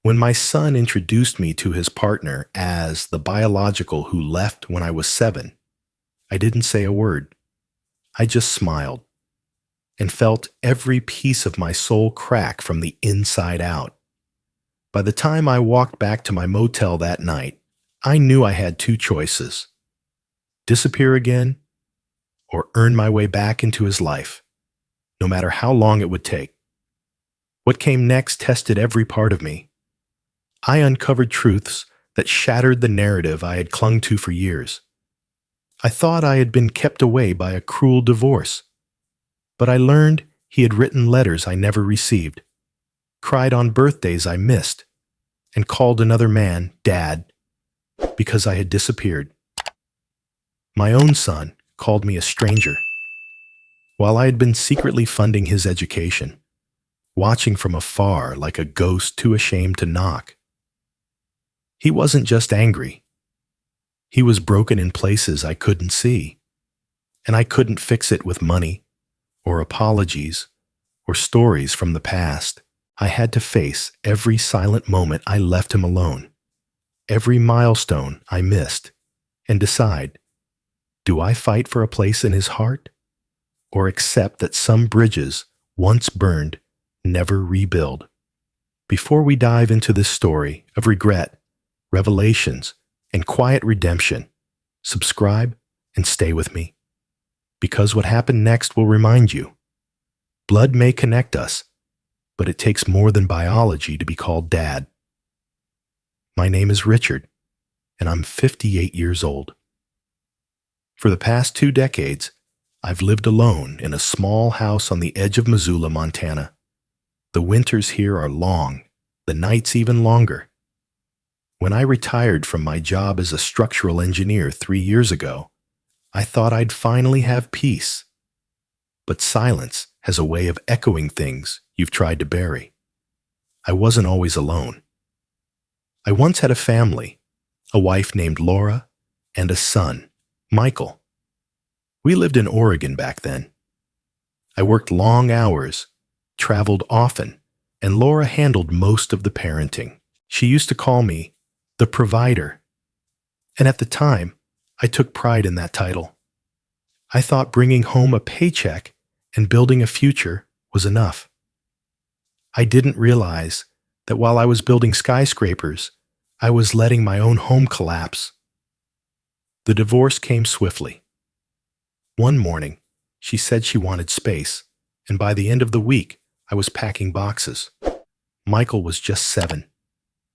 When my son introduced me to his partner as the biological who left when I was 7, I didn't say a word. I just smiled and felt every piece of my soul crack from the inside out. By the time I walked back to my motel that night, I knew I had two choices: disappear again or earn my way back into his life, no matter how long it would take. What came next tested every part of me. I uncovered truths that shattered the narrative I had clung to for years. I thought I had been kept away by a cruel divorce, but I learned he had written letters I never received, cried on birthdays I missed, and called another man Dad because I had disappeared. My own son called me a stranger, while I had been secretly funding his education, watching from afar like a ghost too ashamed to knock. He wasn't just angry. He was broken in places I couldn't see, and I couldn't fix it with money or apologies or stories from the past. I had to face every silent moment I left him alone, every milestone I missed, and decide, do I fight for a place in his heart, or accept that some bridges, once burned, never rebuild? Before we dive into this story of regret, revelations, and quiet redemption, subscribe and stay with me, because what happened next will remind you. Blood may connect us, but it takes more than biology to be called Dad. My name is Richard, and I'm 58 years old. For the past 2 decades, I've lived alone in a small house on the edge of Missoula, Montana. The winters here are long, the nights even longer. When I retired from my job as a structural engineer 3 years ago, I thought I'd finally have peace. But silence has a way of echoing things you've tried to bury. I wasn't always alone. I once had a family, a wife named Laura, and a son, Michael. We lived in Oregon back then. I worked long hours, traveled often, and Laura handled most of the parenting. She used to call me the provider, and at the time, I took pride in that title. I thought bringing home a paycheck and building a future was enough. I didn't realize that while I was building skyscrapers, I was letting my own home collapse. The divorce came swiftly. One morning, she said she wanted space, and by the end of the week, I was packing boxes. Michael was just 7.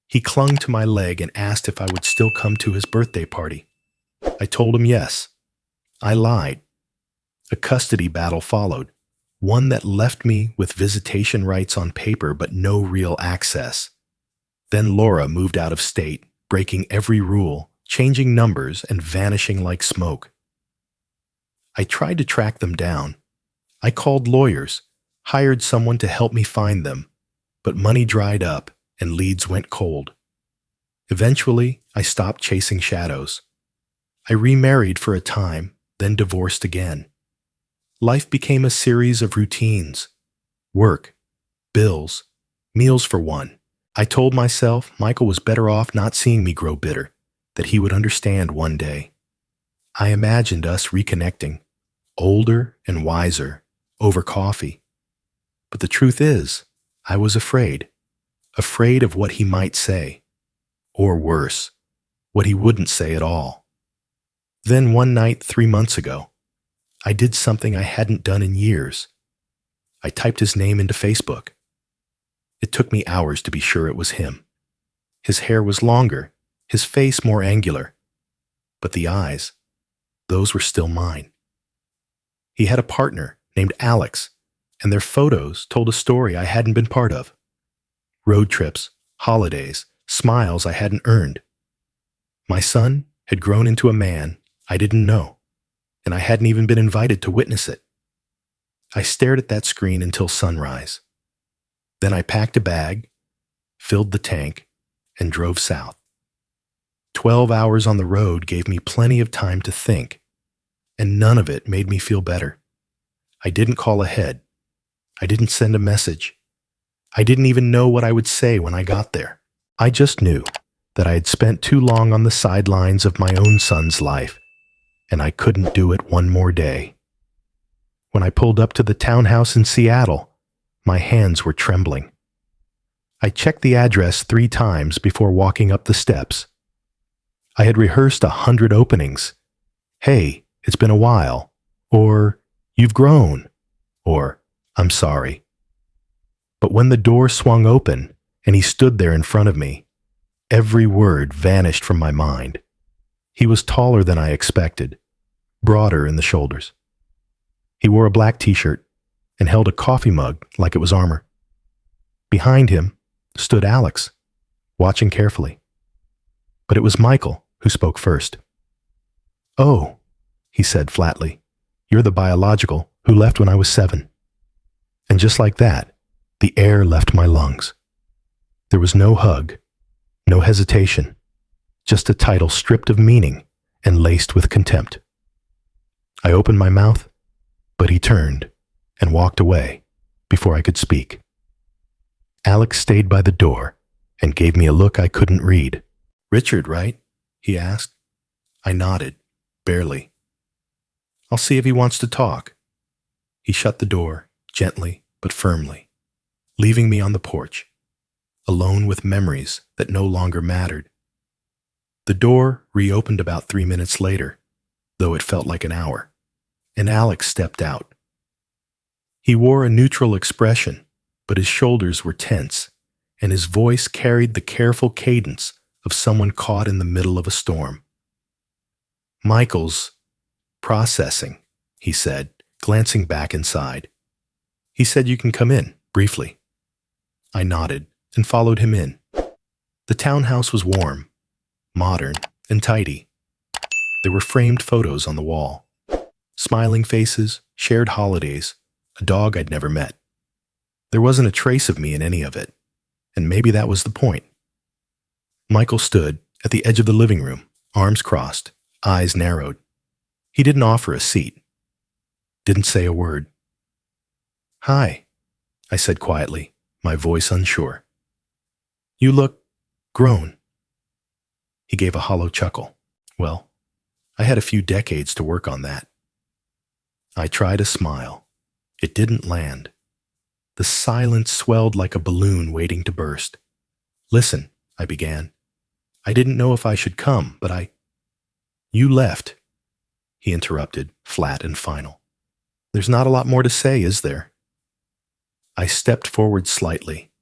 He clung to my leg and asked if I would still come to his birthday party. I told him yes. I lied. A custody battle followed, one that left me with visitation rights on paper but no real access. Then Laura moved out of state, breaking every rule, changing numbers, and vanishing like smoke. I tried to track them down. I called lawyers, hired someone to help me find them, but money dried up and leads went cold. Eventually, I stopped chasing shadows. I remarried for a time, then divorced again. Life became a series of routines: work, bills, meals for one. I told myself Michael was better off not seeing me grow bitter, that he would understand one day. I imagined us reconnecting, older and wiser, over coffee. But the truth is, I was afraid of what he might say, or worse, what he wouldn't say at all. Then one night 3 months ago, I did something I hadn't done in years. I typed his name into Facebook. It took me hours to be sure it was him. His hair was longer, his face more angular, but the eyes, those were still mine. He had a partner named Alex, and their photos told a story I hadn't been part of. Road trips, holidays, smiles I hadn't earned. My son had grown into a man I didn't know, and I hadn't even been invited to witness it. I stared at that screen until sunrise. Then I packed a bag, filled the tank, and drove south. 12 hours on the road gave me plenty of time to think, and none of it made me feel better. I didn't call ahead. I didn't send a message. I didn't even know what I would say when I got there. I just knew that I had spent too long on the sidelines of my own son's life, and I couldn't do it one more day. When I pulled up to the townhouse in Seattle, my hands were trembling. I checked the address 3 times before walking up the steps. I had rehearsed 100 openings. Hey, it's been a while. Or, you've grown. Or, I'm sorry. But when the door swung open and he stood there in front of me, every word vanished from my mind. He was taller than I expected, broader in the shoulders. He wore a black t-shirt and held a coffee mug like it was armor. Behind him stood Alex, watching carefully. But it was Michael who spoke first. "Oh," he said flatly, "you're the biological who left when I was 7. And just like that, the air left my lungs. There was no hug, no hesitation, just a title stripped of meaning and laced with contempt. I opened my mouth, but he turned and walked away before I could speak. Alex stayed by the door and gave me a look I couldn't read. "Richard, right?" he asked. I nodded, barely. "I'll see if he wants to talk." He shut the door, gently but firmly, leaving me on the porch, alone with memories that no longer mattered. The door reopened about 3 minutes later, though it felt like an hour, and Alex stepped out. He wore a neutral expression, but his shoulders were tense, and his voice carried the careful cadence of someone caught in the middle of a storm. "Michael's processing," he said, glancing back inside. "He said you can come in, briefly." I nodded and followed him in. The townhouse was warm, modern, and tidy. There were framed photos on the wall. Smiling faces, shared holidays, a dog I'd never met. There wasn't a trace of me in any of it, and maybe that was the point. Michael stood at the edge of the living room, arms crossed, eyes narrowed. He didn't offer a seat. Didn't say a word. "Hi," I said quietly, my voice unsure. "You look grown." He gave a hollow chuckle. Well, I had a few decades to work on that. I tried a smile. It didn't land. The silence swelled like a balloon waiting to burst. "Listen," I began. "I didn't know if I should come, but You left," he interrupted, flat and final. "There's not a lot more to say, is there?" I stepped forward slightly,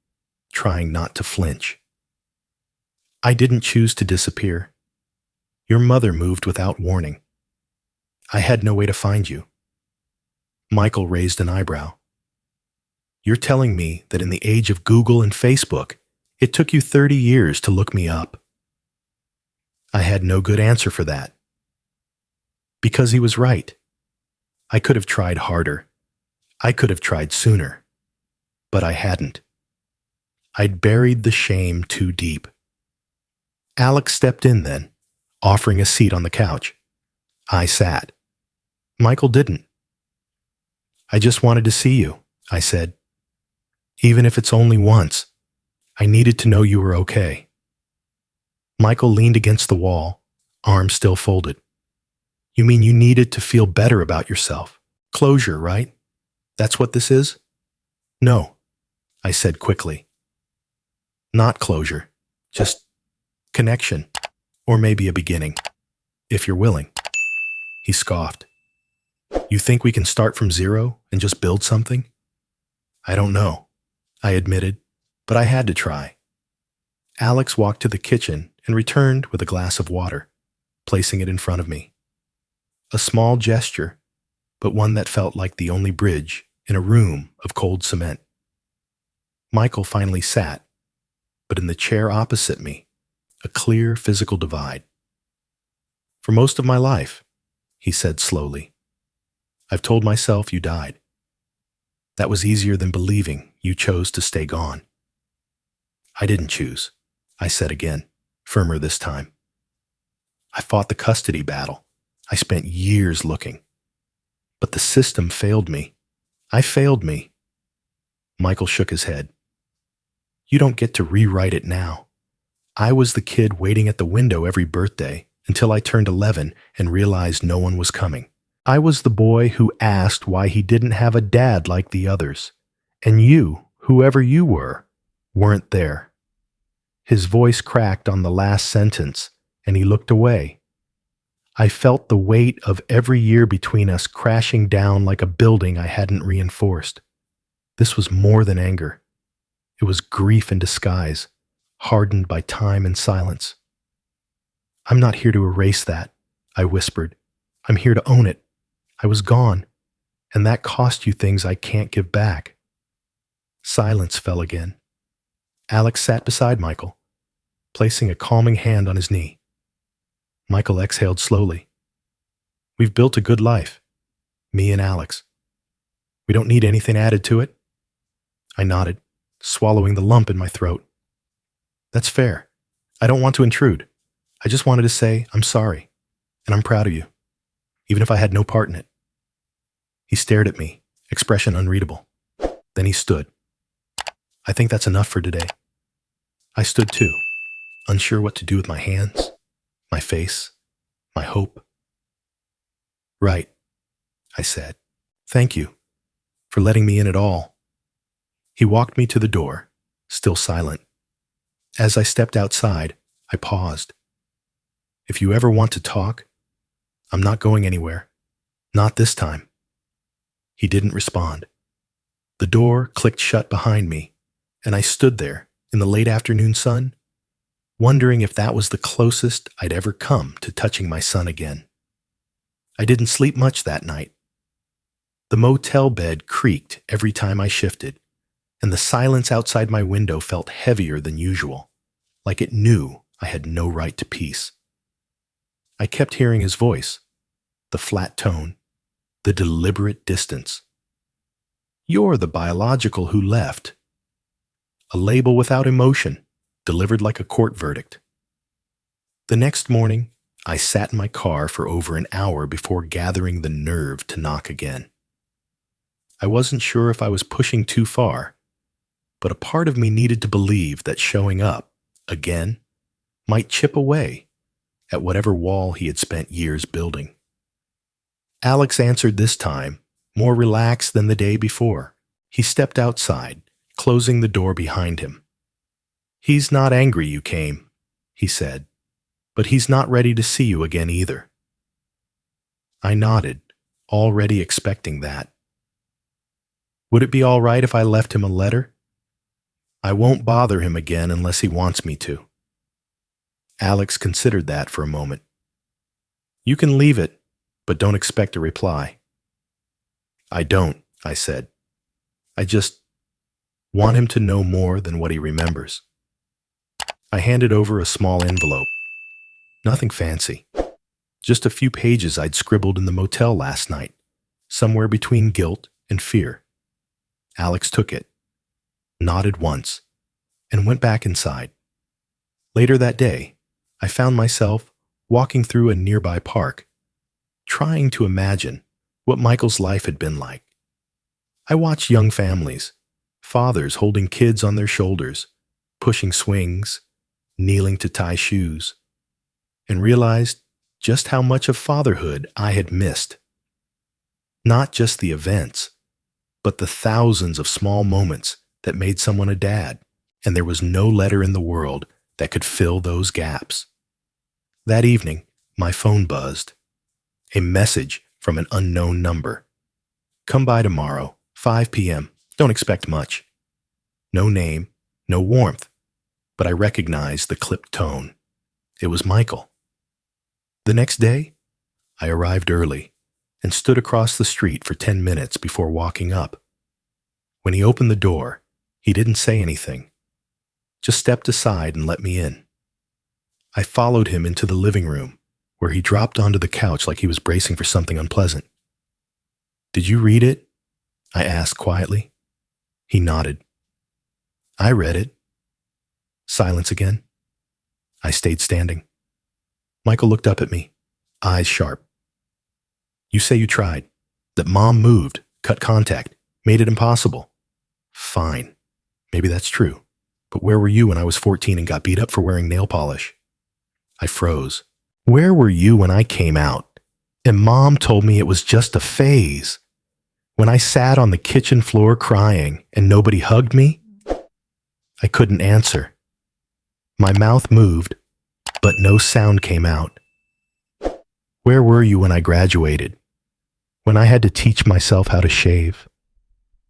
trying not to flinch. "I didn't choose to disappear. Your mother moved without warning. I had no way to find you." Michael raised an eyebrow. "You're telling me that in the age of Google and Facebook, it took you 30 years to look me up?" I had no good answer for that. Because he was right. I could have tried harder. I could have tried sooner. But I hadn't. I'd buried the shame too deep. Alex stepped in then, offering a seat on the couch. I sat. Michael didn't. "I just wanted to see you," I said. "Even if it's only once. I needed to know you were okay." Michael leaned against the wall, arms still folded. "You mean you needed to feel better about yourself? Closure, right? That's what this is?" "No," I said quickly. "Not closure. Just connection. Or maybe a beginning. If you're willing." He scoffed. "You think we can start from zero and just build something?" "I don't know," I admitted, but I had to try. Alex walked to the kitchen and returned with a glass of water, placing it in front of me. A small gesture, but one that felt like the only bridge in a room of cold cement. Michael finally sat, but in the chair opposite me, a clear physical divide. "For most of my life," he said slowly, "I've told myself you died. That was easier than believing you chose to stay gone." "I didn't choose," I said again, firmer this time. "I fought the custody battle. I spent years looking. But the system failed me. I failed me." Michael shook his head. "You don't get to rewrite it now. I was the kid waiting at the window every birthday until I turned 11 and realized no one was coming. I was the boy who asked why he didn't have a dad like the others. And you, whoever you were, weren't there. His voice cracked on the last sentence, and he looked away. I felt the weight of every year between us crashing down like a building I hadn't reinforced. This was more than anger. It was grief in disguise, hardened by time and silence. "I'm not here to erase that," I whispered. "I'm here to own it. I was gone, and that cost you things I can't give back." Silence fell again. Alex sat beside Michael, placing a calming hand on his knee. Michael exhaled slowly. "We've built a good life, me and Alex. We don't need anything added to it." I nodded, swallowing the lump in my throat. "That's fair. I don't want to intrude. I just wanted to say I'm sorry, and I'm proud of you, even if I had no part in it." He stared at me, expression unreadable. Then he stood. "I think that's enough for today." I stood too, unsure what to do with my hands, my face, my hope. "Right," I said. "Thank you for letting me in at all." He walked me to the door, still silent. As I stepped outside, I paused. "If you ever want to talk, I'm not going anywhere. Not this time." He didn't respond. The door clicked shut behind me, and I stood there in the late afternoon sun, wondering if that was the closest I'd ever come to touching my son again. I didn't sleep much that night. The motel bed creaked every time I shifted, and the silence outside my window felt heavier than usual, like it knew I had no right to peace. I kept hearing his voice, the flat tone, the deliberate distance. "You're the biological who left." A label without emotion, delivered like a court verdict. The next morning, I sat in my car for over an hour before gathering the nerve to knock again. I wasn't sure if I was pushing too far, but a part of me needed to believe that showing up, again, might chip away at whatever wall he had spent years building. Alex answered this time, more relaxed than the day before. He stepped outside, closing the door behind him. "He's not angry you came," he said, "but he's not ready to see you again either." I nodded, already expecting that. "Would it be all right if I left him a letter?" "I won't bother him again unless he wants me to." Alex considered that for a moment. "You can leave it, but don't expect a reply." "I don't," I said. "I just want him to know more than what he remembers." I handed over a small envelope. Nothing fancy. Just a few pages I'd scribbled in the motel last night, somewhere between guilt and fear. Alex took it, nodded once, and went back inside. Later that day, I found myself walking through a nearby park, trying to imagine what Michael's life had been like. I watched young families, fathers holding kids on their shoulders, pushing swings, kneeling to tie shoes, and realized just how much of fatherhood I had missed. Not just the events, but the thousands of small moments that made someone a dad, and there was no letter in the world that could fill those gaps. That evening, my phone buzzed. A message from an unknown number. "Come by tomorrow, 5 p.m. Don't expect much." No name, no warmth, but I recognized the clipped tone. It was Michael. The next day, I arrived early and stood across the street for 10 minutes before walking up. When he opened the door, he didn't say anything, just stepped aside and let me in. I followed him into the living room, where he dropped onto the couch like he was bracing for something unpleasant. "Did you read it?" I asked quietly. He nodded. "I read it." Silence again. I stayed standing. Michael looked up at me, eyes sharp. "You say you tried, that Mom moved, cut contact, made it impossible. Fine, maybe that's true. But where were you when I was 14 and got beat up for wearing nail polish? I froze. Where were you when I came out? And Mom told me it was just a phase. When I sat on the kitchen floor crying and nobody hugged me? I couldn't answer. My mouth moved, but no sound came out. Where were you when I graduated? When I had to teach myself how to shave?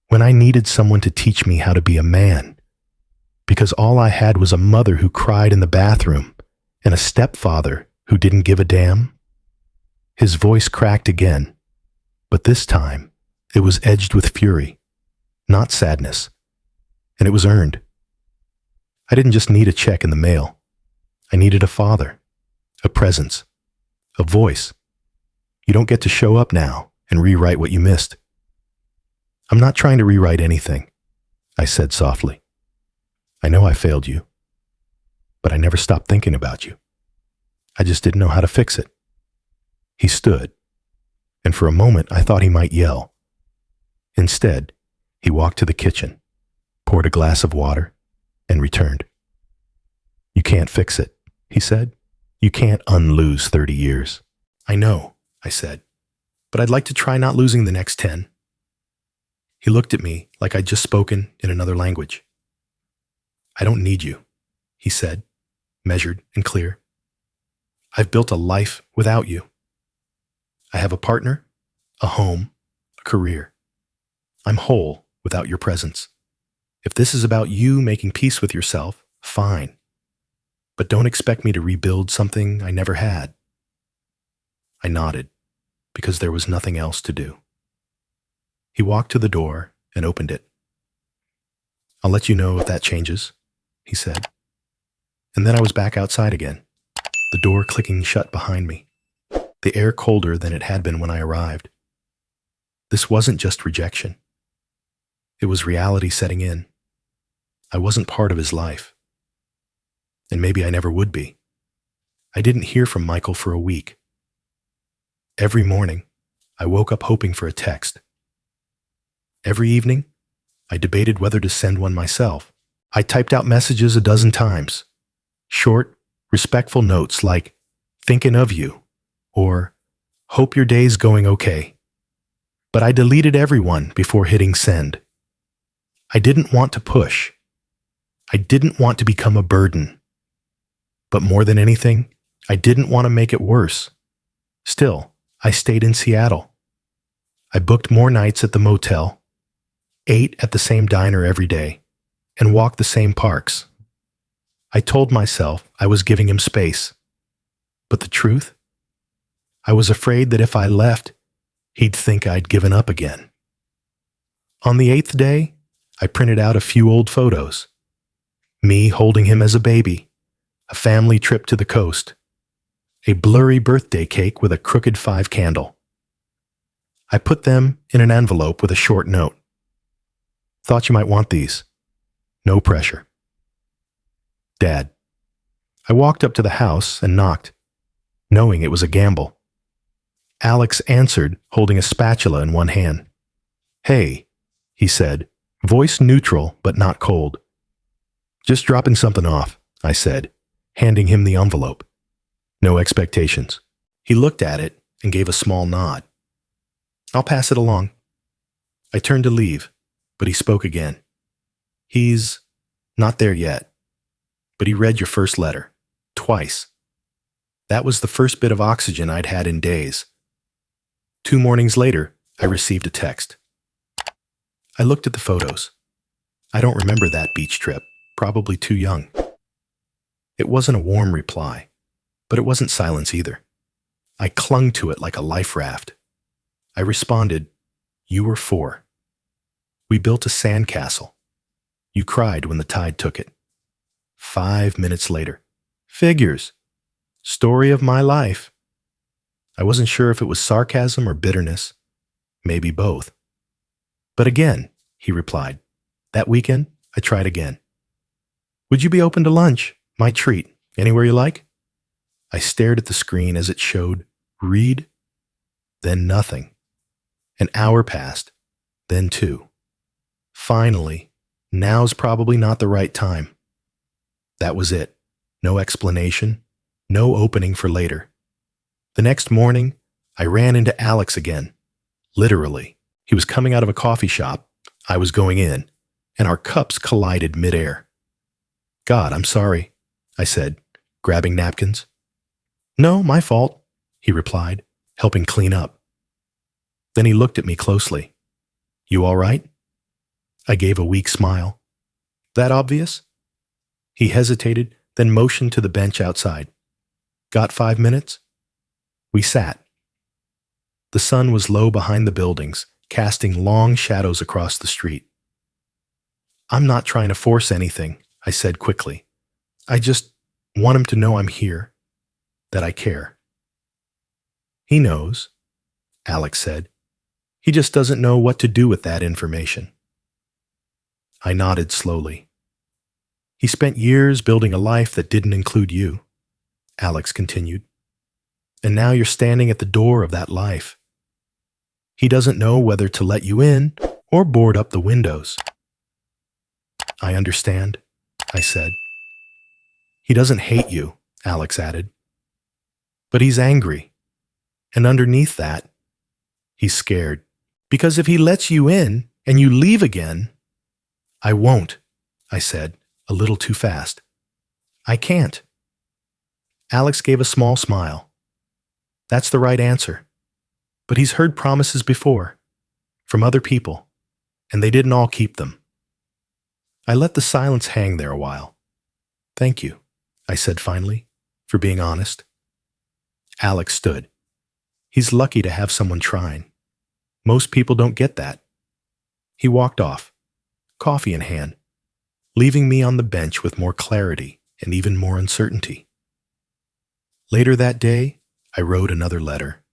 When I needed someone to teach me how to be a man? Because all I had was a mother who cried in the bathroom and a stepfather who didn't give a damn? His voice cracked again, but this time it was edged with fury, not sadness, and it was earned. I didn't just need a check in the mail. I needed a father, a presence, a voice. You don't get to show up now and rewrite what you missed. I'm not trying to rewrite anything, I said softly. I know I failed you, but I never stopped thinking about you. I just didn't know how to fix it. He stood, and for a moment I thought he might yell. Instead, he walked to the kitchen, poured a glass of water, and returned. You can't fix it, he said. You can't unlose 30 years. I know, I said, but I'd like to try not losing the next 10. He looked at me like I'd just spoken in another language. I don't need you, he said, measured and clear. I've built a life without you. I have a partner, a home, a career. I'm whole without your presence. If this is about you making peace with yourself, fine. But don't expect me to rebuild something I never had. I nodded, because there was nothing else to do. He walked to the door and opened it. I'll let you know if that changes, he said. And then I was back outside again, the door clicking shut behind me, the air colder than it had been when I arrived. This wasn't just rejection. It was reality setting in. I wasn't part of his life. And maybe I never would be. I didn't hear from Michael for a week. Every morning, I woke up hoping for a text. Every evening, I debated whether to send one myself. I typed out messages a dozen times. Short, respectful notes like, thinking of you, or hope your day's going okay. But I deleted everyone before hitting send. I didn't want to push. I didn't want to become a burden. But more than anything, I didn't want to make it worse. Still, I stayed in Seattle. I booked more nights at the motel, ate at the same diner every day, and walked the same parks. I told myself I was giving him space. But the truth? I was afraid that if I left, he'd think I'd given up again. On the 8th day, I printed out a few old photos. Me holding him as a baby, a family trip to the coast, a blurry birthday cake with a crooked 5 candle. I put them in an envelope with a short note. Thought you might want these. No pressure. Dad. I walked up to the house and knocked, knowing it was a gamble. Alex answered, holding a spatula in one hand. Hey, he said, voice neutral but not cold. Just dropping something off, I said, handing him the envelope. No expectations. He looked at it and gave a small nod. I'll pass it along. I turned to leave, but he spoke again. He's not there yet, but he read your first letter, twice. That was the first bit of oxygen I'd had in days. 2 mornings later, I received a text. I looked at the photos. I don't remember that beach trip, probably too young. It wasn't a warm reply, but it wasn't silence either. I clung to it like a life raft. I responded, you were 4. We built a sandcastle. You cried when the tide took it. 5 minutes later. Figures. Story of my life. I wasn't sure if it was sarcasm or bitterness. Maybe both. But again, he replied. That weekend, I tried again. Would you be open to lunch? My treat. Anywhere you like? I stared at the screen as it showed read, then nothing. An hour passed, then 2. Finally, now's probably not the right time. That was it. No explanation, no opening for later. The next morning, I ran into Alex again. Literally. He was coming out of a coffee shop. I was going in, and our cups collided midair. God, I'm sorry, I said, grabbing napkins. No, my fault, he replied, helping clean up. Then he looked at me closely. You all right? I gave a weak smile. That obvious? He hesitated, then motioned to the bench outside. Got 5 minutes? We sat. The sun was low behind the buildings, casting long shadows across the street. I'm not trying to force anything, I said quickly. I just want him to know I'm here, that I care. He knows, Alex said. He just doesn't know what to do with that information. I nodded slowly. He spent years building a life that didn't include you, Alex continued. And now you're standing at the door of that life. He doesn't know whether to let you in or board up the windows. I understand, I said. He doesn't hate you, Alex added. But he's angry. And underneath that, he's scared. Because if he lets you in and you leave again, I won't, I said, a little too fast. I can't. Alex gave a small smile. That's the right answer. But he's heard promises before, from other people, and they didn't all keep them. I let the silence hang there a while. Thank you, I said finally, for being honest. Alex stood. He's lucky to have someone trying. Most people don't get that. He walked off, coffee in hand, leaving me on the bench with more clarity and even more uncertainty. Later that day, I wrote another letter.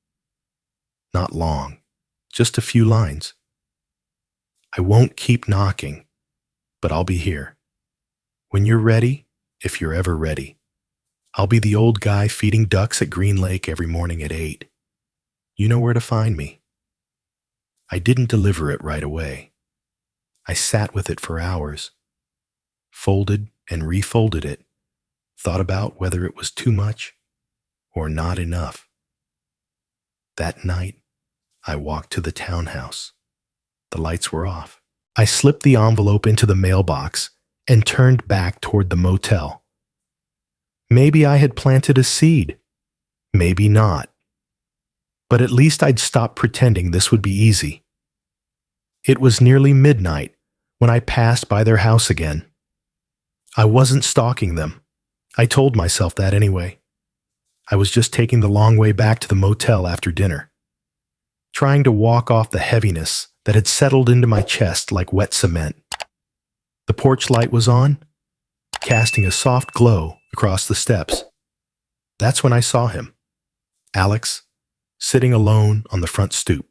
Not long, just a few lines. I won't keep knocking, but I'll be here. When you're ready, if you're ever ready, I'll be the old guy feeding ducks at Green Lake every morning at 8. You know where to find me. I didn't deliver it right away. I sat with it for hours, folded and refolded it, thought about whether it was too much or not enough. That night, I walked to the townhouse. The lights were off. I slipped the envelope into the mailbox and turned back toward the motel. Maybe I had planted a seed. Maybe not. But at least I'd stop pretending this would be easy. It was nearly midnight when I passed by their house again. I wasn't stalking them. I told myself that anyway. I was just taking the long way back to the motel after dinner, trying to walk off the heaviness that had settled into my chest like wet cement. The porch light was on, casting a soft glow across the steps. That's when I saw him, Alex, sitting alone on the front stoop,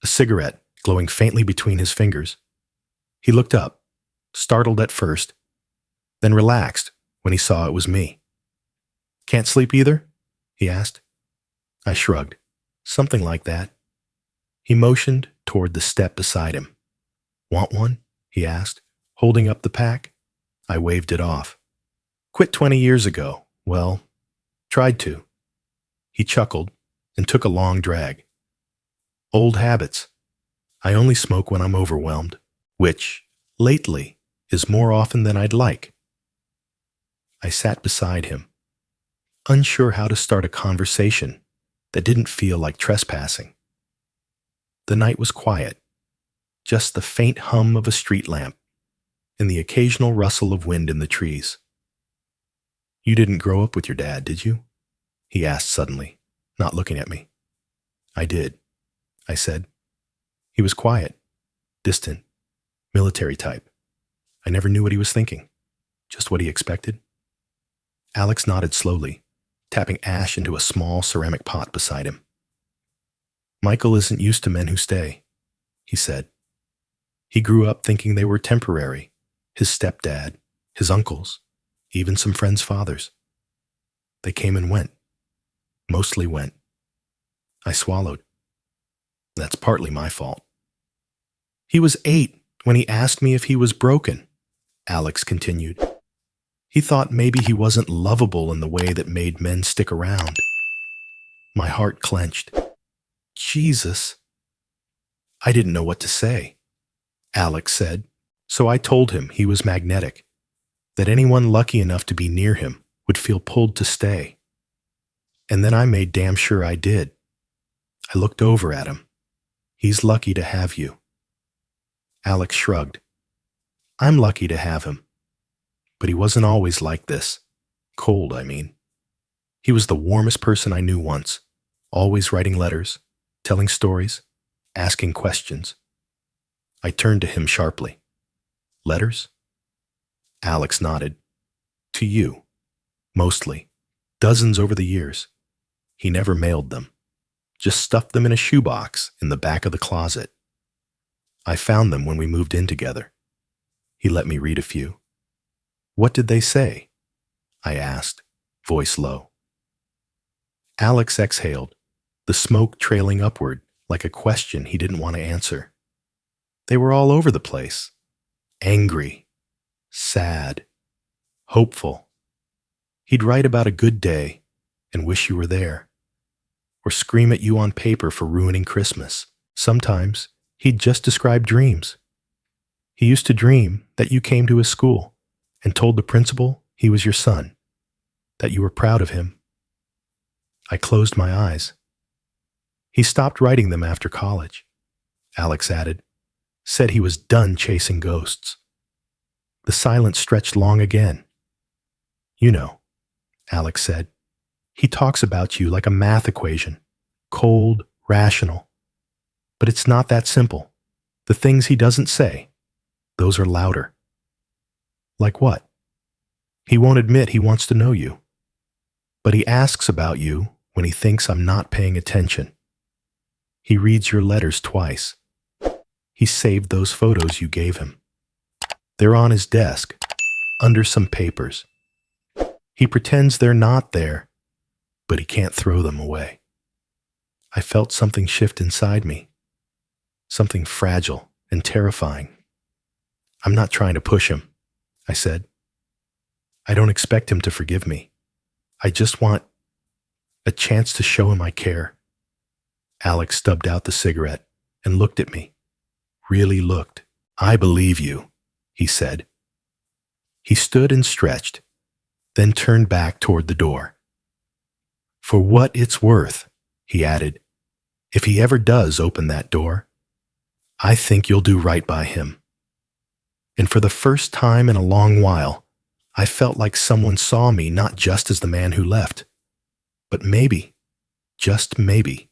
a cigarette glowing faintly between his fingers. He looked up, startled at first, then relaxed when he saw it was me. Can't sleep either? He asked. I shrugged. Something like that. He motioned toward the step beside him. Want one? He asked, holding up the pack. I waved it off. Quit 20 years ago. Well, tried to. He chuckled and took a long drag. Old habits. I only smoke when I'm overwhelmed, which, lately, is more often than I'd like. I sat beside him, unsure how to start a conversation that didn't feel like trespassing. The night was quiet, just the faint hum of a street lamp and the occasional rustle of wind in the trees. You didn't grow up with your dad, did you? He asked suddenly, not looking at me. I did, I said. He was quiet, distant, military type. I never knew what he was thinking, just what he expected. Alex nodded slowly, tapping ash into a small ceramic pot beside him. Michael isn't used to men who stay, he said. He grew up thinking they were temporary, his stepdad, his uncles, even some friends' fathers. They came and went, mostly went. I swallowed. That's partly my fault. He was 8 when he asked me if he was broken, Alex continued. He thought maybe he wasn't lovable in the way that made men stick around. My heart clenched. Jesus. I didn't know what to say. Alex said, so I told him he was magnetic, that anyone lucky enough to be near him would feel pulled to stay. And then I made damn sure I did. I looked over at him. He's lucky to have you. Alex shrugged. I'm lucky to have him. But he wasn't always like this. Cold, I mean. He was the warmest person I knew once, always writing letters, telling stories, asking questions. I turned to him sharply. Letters? Alex nodded. To you. Mostly. Dozens over the years. He never mailed them. Just stuffed them in a shoebox in the back of the closet. I found them when we moved in together. He let me read a few. What did they say? I asked, voice low. Alex exhaled, the smoke trailing upward like a question he didn't want to answer. They were all over the place. Angry, sad, hopeful. He'd write about a good day and wish you were there, or scream at you on paper for ruining Christmas. Sometimes he'd just describe dreams. He used to dream that you came to his school and told the principal he was your son, that you were proud of him. I closed my eyes. He stopped writing them after college, Alex added, said he was done chasing ghosts. The silence stretched long again. You know, Alex said, he talks about you like a math equation, cold, rational. But it's not that simple. The things he doesn't say, those are louder. Like what? He won't admit he wants to know you. But he asks about you when he thinks I'm not paying attention. He reads your letters twice. He saved those photos you gave him. They're on his desk, under some papers. He pretends they're not there, but he can't throw them away. I felt something shift inside me, something fragile and terrifying. I'm not trying to push him, I said. I don't expect him to forgive me. I just want a chance to show him I care. Alex stubbed out the cigarette and looked at me. Really looked. I believe you, he said. He stood and stretched, then turned back toward the door. For what it's worth, he added, if he ever does open that door, I think you'll do right by him. And for the first time in a long while, I felt like someone saw me not just as the man who left, but maybe, just maybe,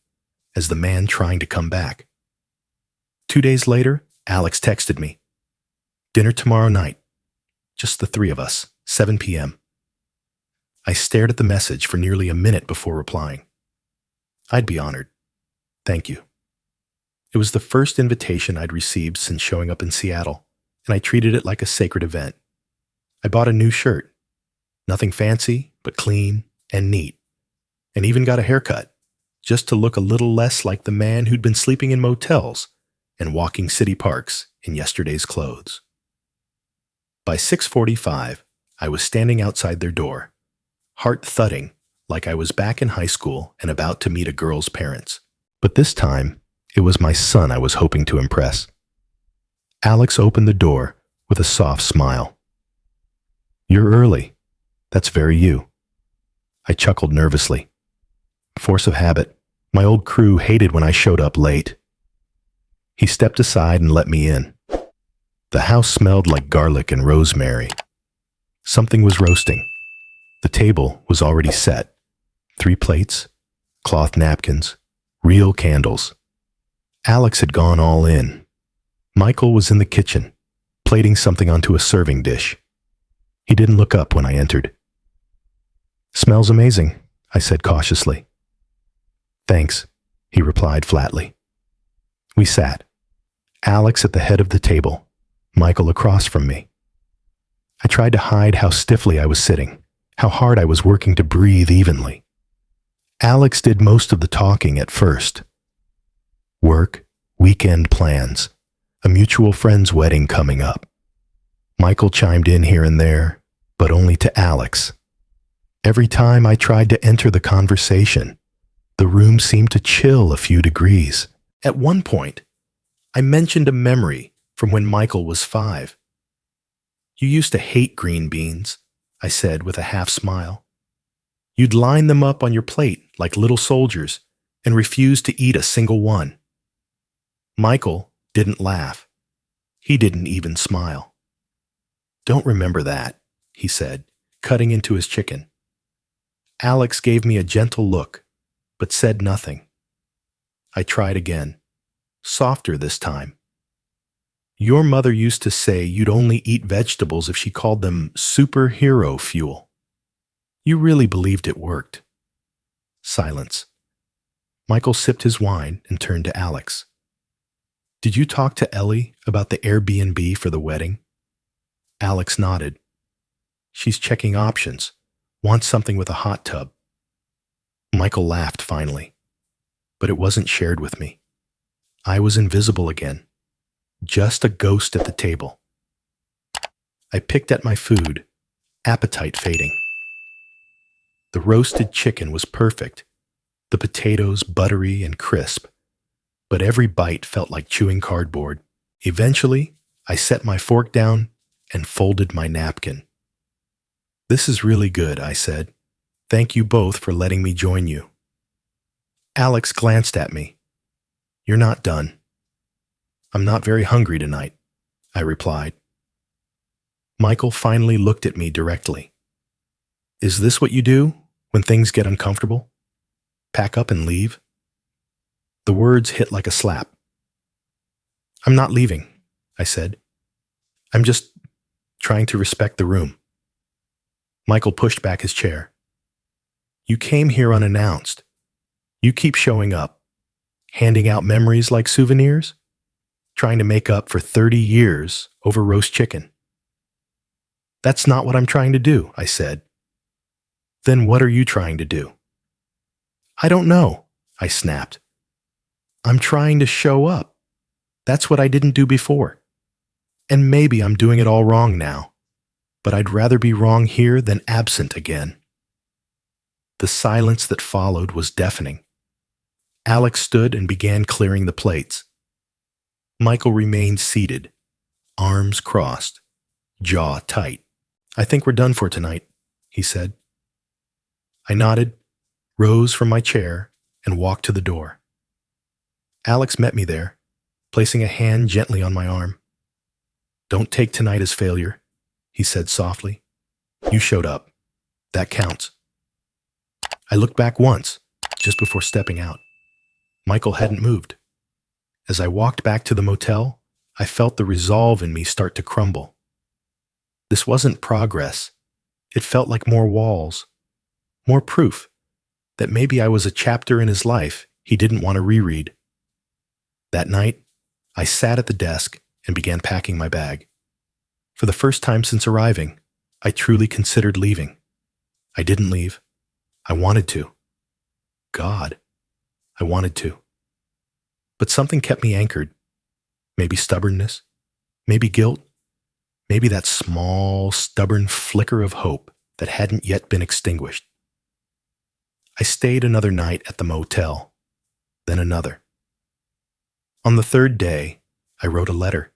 as the man trying to come back. 2 days later, Alex texted me. Dinner tomorrow night. Just the three of us, 7 p.m. I stared at the message for nearly a minute before replying. I'd be honored. Thank you. It was the first invitation I'd received since showing up in Seattle, and I treated it like a sacred event. I bought a new shirt. Nothing fancy, but clean and neat. And even got a haircut, just to look a little less like the man who'd been sleeping in motels and walking city parks in yesterday's clothes. By 6:45, I was standing outside their door, heart thudding like I was back in high school and about to meet a girl's parents. But this time, it was my son I was hoping to impress. Alex opened the door with a soft smile. You're early. That's very you. I chuckled nervously. Force of habit. My old crew hated when I showed up late. He stepped aside and let me in. The house smelled like garlic and rosemary. Something was roasting. The table was already set. 3 plates, cloth napkins, real candles. Alex had gone all in. Michael was in the kitchen, plating something onto a serving dish. He didn't look up when I entered. Smells amazing, I said cautiously. Thanks, he replied flatly. We sat. Alex at the head of the table, Michael across from me. I tried to hide how stiffly I was sitting, how hard I was working to breathe evenly. Alex did most of the talking at first. Work, weekend plans, a mutual friend's wedding coming up. Michael chimed in here and there, but only to Alex. Every time I tried to enter the conversation, the room seemed to chill a few degrees. At one point, I mentioned a memory from when Michael was 5. "You used to hate green beans," I said with a half smile. "You'd line them up on your plate like little soldiers and refuse to eat a single one." Michael didn't laugh. He didn't even smile. "Don't remember that," he said, cutting into his chicken. Alex gave me a gentle look, but said nothing. I tried again, softer this time. "Your mother used to say you'd only eat vegetables if she called them superhero fuel. You really believed it worked." Silence. Michael sipped his wine and turned to Alex. "Did you talk to Ellie about the Airbnb for the wedding?" Alex nodded. "She's checking options. Wants something with a hot tub." Michael laughed finally, but it wasn't shared with me. I was invisible again, just a ghost at the table. I picked at my food, appetite fading. The roasted chicken was perfect, the potatoes buttery and crisp, but every bite felt like chewing cardboard. Eventually, I set my fork down and folded my napkin. "This is really good," I said. "Thank you both for letting me join you." Alex glanced at me. "You're not done." "I'm not very hungry tonight," I replied. Michael finally looked at me directly. "Is this what you do when things get uncomfortable? Pack up and leave?" The words hit like a slap. "I'm not leaving," I said. "I'm just trying to respect the room." Michael pushed back his chair. "You came here unannounced. You keep showing up, handing out memories like souvenirs, trying to make up for 30 years over roast chicken." "That's not what I'm trying to do," I said. "Then what are you trying to do?" "I don't know," I snapped. "I'm trying to show up. That's what I didn't do before. And maybe I'm doing it all wrong now, but I'd rather be wrong here than absent again." The silence that followed was deafening. Alex stood and began clearing the plates. Michael remained seated, arms crossed, jaw tight. "I think we're done for tonight," he said. I nodded, rose from my chair, and walked to the door. Alex met me there, placing a hand gently on my arm. "Don't take tonight as failure," he said softly. "You showed up. That counts." I looked back once, just before stepping out. Michael hadn't moved. As I walked back to the motel, I felt the resolve in me start to crumble. This wasn't progress. It felt like more walls, more proof that maybe I was a chapter in his life he didn't want to reread. That night, I sat at the desk and began packing my bag. For the first time since arriving, I truly considered leaving. I didn't leave. I wanted to. God, I wanted to. But something kept me anchored. Maybe stubbornness, maybe guilt, maybe that small, stubborn flicker of hope that hadn't yet been extinguished. I stayed another night at the motel, then another. On the third day, I wrote a letter.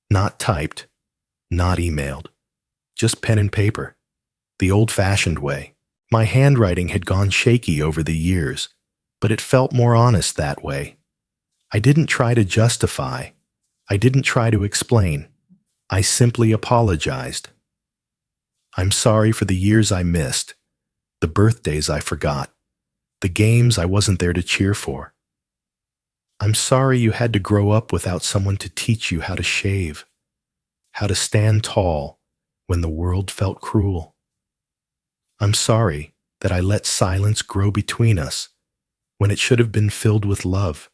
Not typed, not emailed, just pen and paper, the old-fashioned way. My handwriting had gone shaky over the years, but it felt more honest that way. I didn't try to justify. I didn't try to explain. I simply apologized. I'm sorry for the years I missed, the birthdays I forgot, the games I wasn't there to cheer for. I'm sorry you had to grow up without someone to teach you how to shave, how to stand tall when the world felt cruel. I'm sorry that I let silence grow between us when it should have been filled with love.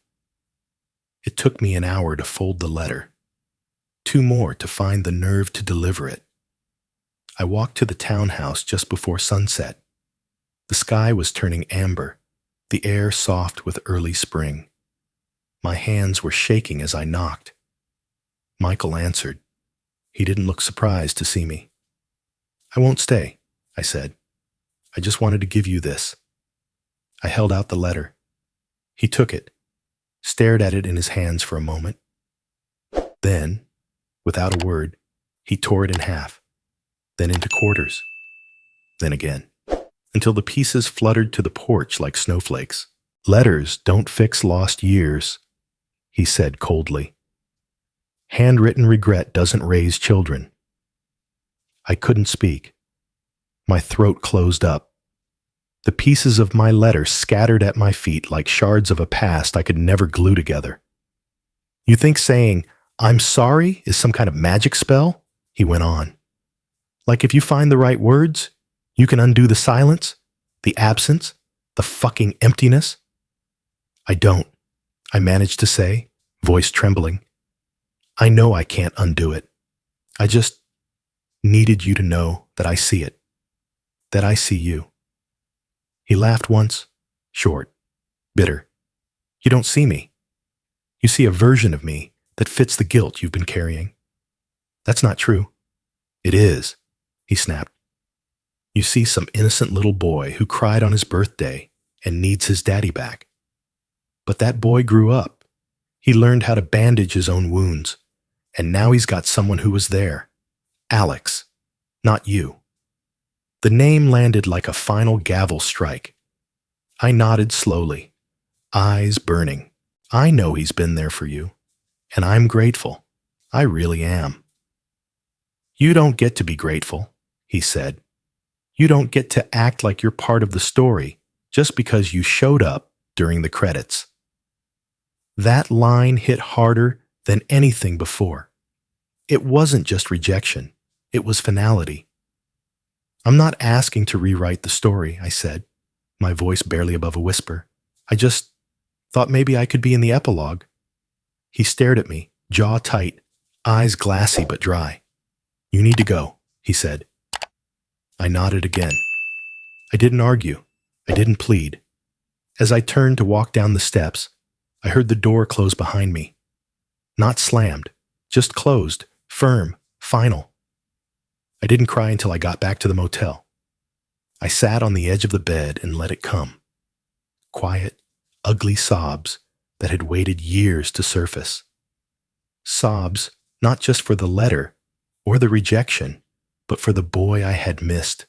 It took me an hour to fold the letter, 2 more to find the nerve to deliver it. I walked to the townhouse just before sunset. The sky was turning amber, the air soft with early spring. My hands were shaking as I knocked. Michael answered. He didn't look surprised to see me. I won't stay, I said. I just wanted to give you this. I held out the letter. He took it, stared at it in his hands for a moment. Then, without a word, he tore it in half, then into quarters, then again, until the pieces fluttered to the porch like snowflakes. Letters don't fix lost years, he said coldly. Handwritten regret doesn't raise children. I couldn't speak. My throat closed up. The pieces of my letter scattered at my feet like shards of a past I could never glue together. You think saying, "I'm sorry," is some kind of magic spell? He went on. Like if you find the right words, you can undo the silence, the absence, the fucking emptiness? I don't, I managed to say, voice trembling. I know I can't undo it. I just needed you to know that I see it, that I see you. He laughed once, short, bitter. You don't see me. You see a version of me that fits the guilt you've been carrying. That's not true. It is, he snapped. You see some innocent little boy who cried on his birthday and needs his daddy back. But that boy grew up. He learned how to bandage his own wounds, and now he's got someone who was there. Alex, not you. The name landed like a final gavel strike. I nodded slowly, eyes burning. I know he's been there for you, and I'm grateful. I really am. You don't get to be grateful, he said. You don't get to act like you're part of the story just because you showed up during the credits. That line hit harder than anything before. It wasn't just rejection, it was finality. I'm not asking to rewrite the story, I said, my voice barely above a whisper. I just thought maybe I could be in the epilogue. He stared at me, jaw tight, eyes glassy but dry. You need to go, he said. I nodded again. I didn't argue. I didn't plead. As I turned to walk down the steps, I heard the door close behind me. Not slammed, just closed, firm, final. I didn't cry until I got back to the motel. I sat on the edge of the bed and let it come. Quiet, ugly sobs that had waited years to surface. Sobs not just for the letter or the rejection, but for the boy I had missed,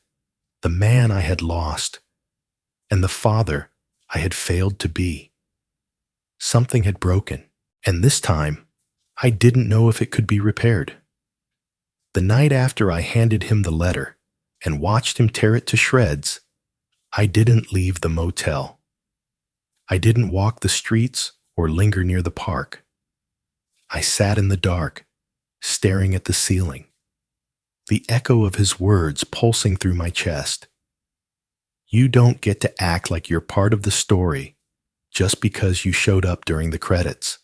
the man I had lost, and the father I had failed to be. Something had broken, and this time, I didn't know if it could be repaired. The night after I handed him the letter and watched him tear it to shreds, I didn't leave the motel. I didn't walk the streets or linger near the park. I sat in the dark, staring at the ceiling, the echo of his words pulsing through my chest. You don't get to act like you're part of the story just because you showed up during the credits.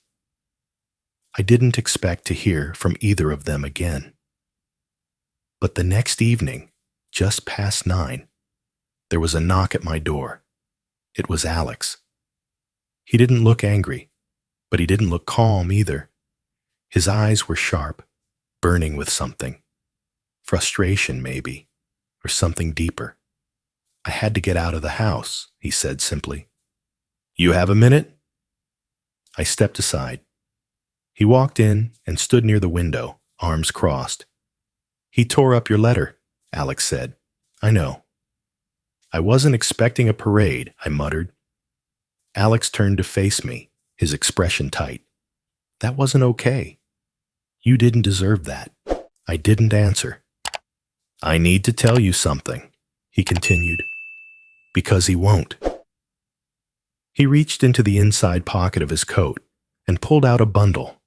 I didn't expect to hear from either of them again. But the next evening, just past 9, there was a knock at my door. It was Alex. He didn't look angry, but he didn't look calm either. His eyes were sharp, burning with something. Frustration, maybe, or something deeper. I had to get out of the house, he said simply. You have a minute? I stepped aside. He walked in and stood near the window, arms crossed. He tore up your letter, Alex said. I know. I wasn't expecting a parade, I muttered. Alex turned to face me, his expression tight. That wasn't okay. You didn't deserve that. I didn't answer. I need to tell you something, he continued, because he won't. He reached into the inside pocket of his coat and pulled out a bundle,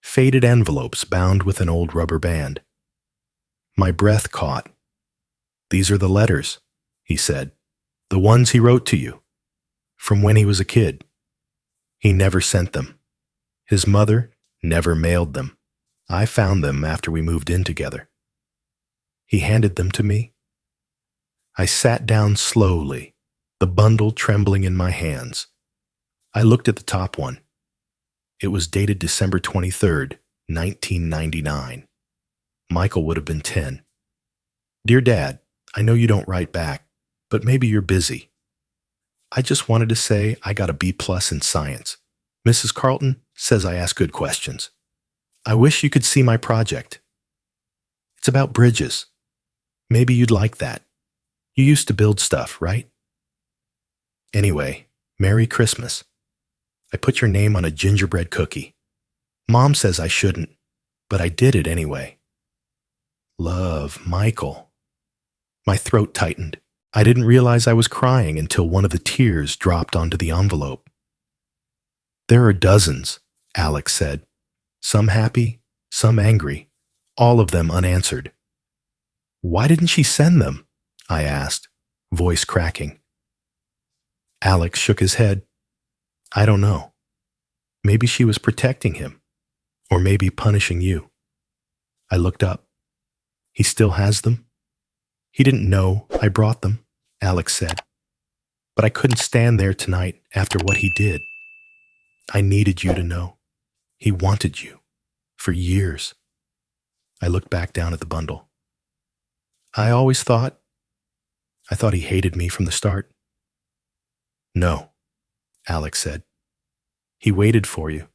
faded envelopes bound with an old rubber band. My breath caught. These are the letters, he said, the ones he wrote to you, from when he was a kid. He never sent them. His mother never mailed them. I found them after we moved in together. He handed them to me. I sat down slowly, the bundle trembling in my hands. I looked at the top one. It was dated December 23rd, 1999. Michael would have been 10. Dear Dad, I know you don't write back, but maybe you're busy. I just wanted to say I got a B+ in science. Mrs. Carlton says I ask good questions. I wish you could see my project. It's about bridges. Maybe you'd like that. You used to build stuff, right? Anyway, Merry Christmas. I put your name on a gingerbread cookie. Mom says I shouldn't, but I did it anyway. Love, Michael. My throat tightened. I didn't realize I was crying until one of the tears dropped onto the envelope. There are dozens, Alex said. Some happy, some angry, all of them unanswered. Why didn't she send them? I asked, voice cracking. Alex shook his head. I don't know. Maybe she was protecting him, or maybe punishing you. I looked up. He still has them? He didn't know I brought them, Alex said. But I couldn't stand there tonight after what he did. I needed you to know. He wanted you. For years. I looked back down at the bundle. I thought he hated me from the start. No, Alex said. He waited for you.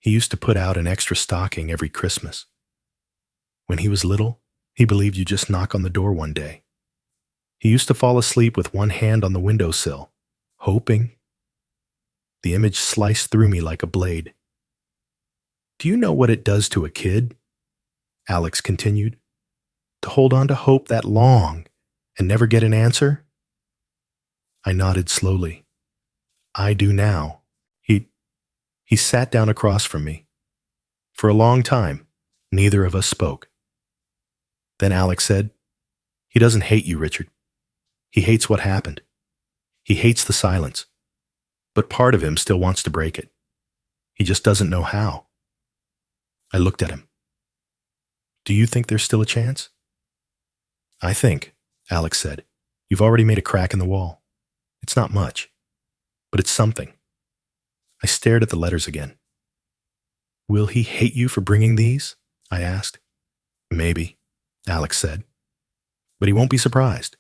He used to put out an extra stocking every Christmas. When he was little, he believed you just knock on the door one day. He used to fall asleep with one hand on the windowsill, hoping. The image sliced through me like a blade. Do you know what it does to a kid? Alex continued. To hold on to hope that long and never get an answer? I nodded slowly. I do now. He sat down across from me. For a long time, neither of us spoke. Then Alex said, He doesn't hate you, Richard. He hates what happened. He hates the silence. But part of him still wants to break it. He just doesn't know how. I looked at him. Do you think there's still a chance? I think, Alex said, you've already made a crack in the wall. It's not much, but it's something. I stared at the letters again. Will he hate you for bringing these? I asked. Maybe, Alex said. But he won't be surprised.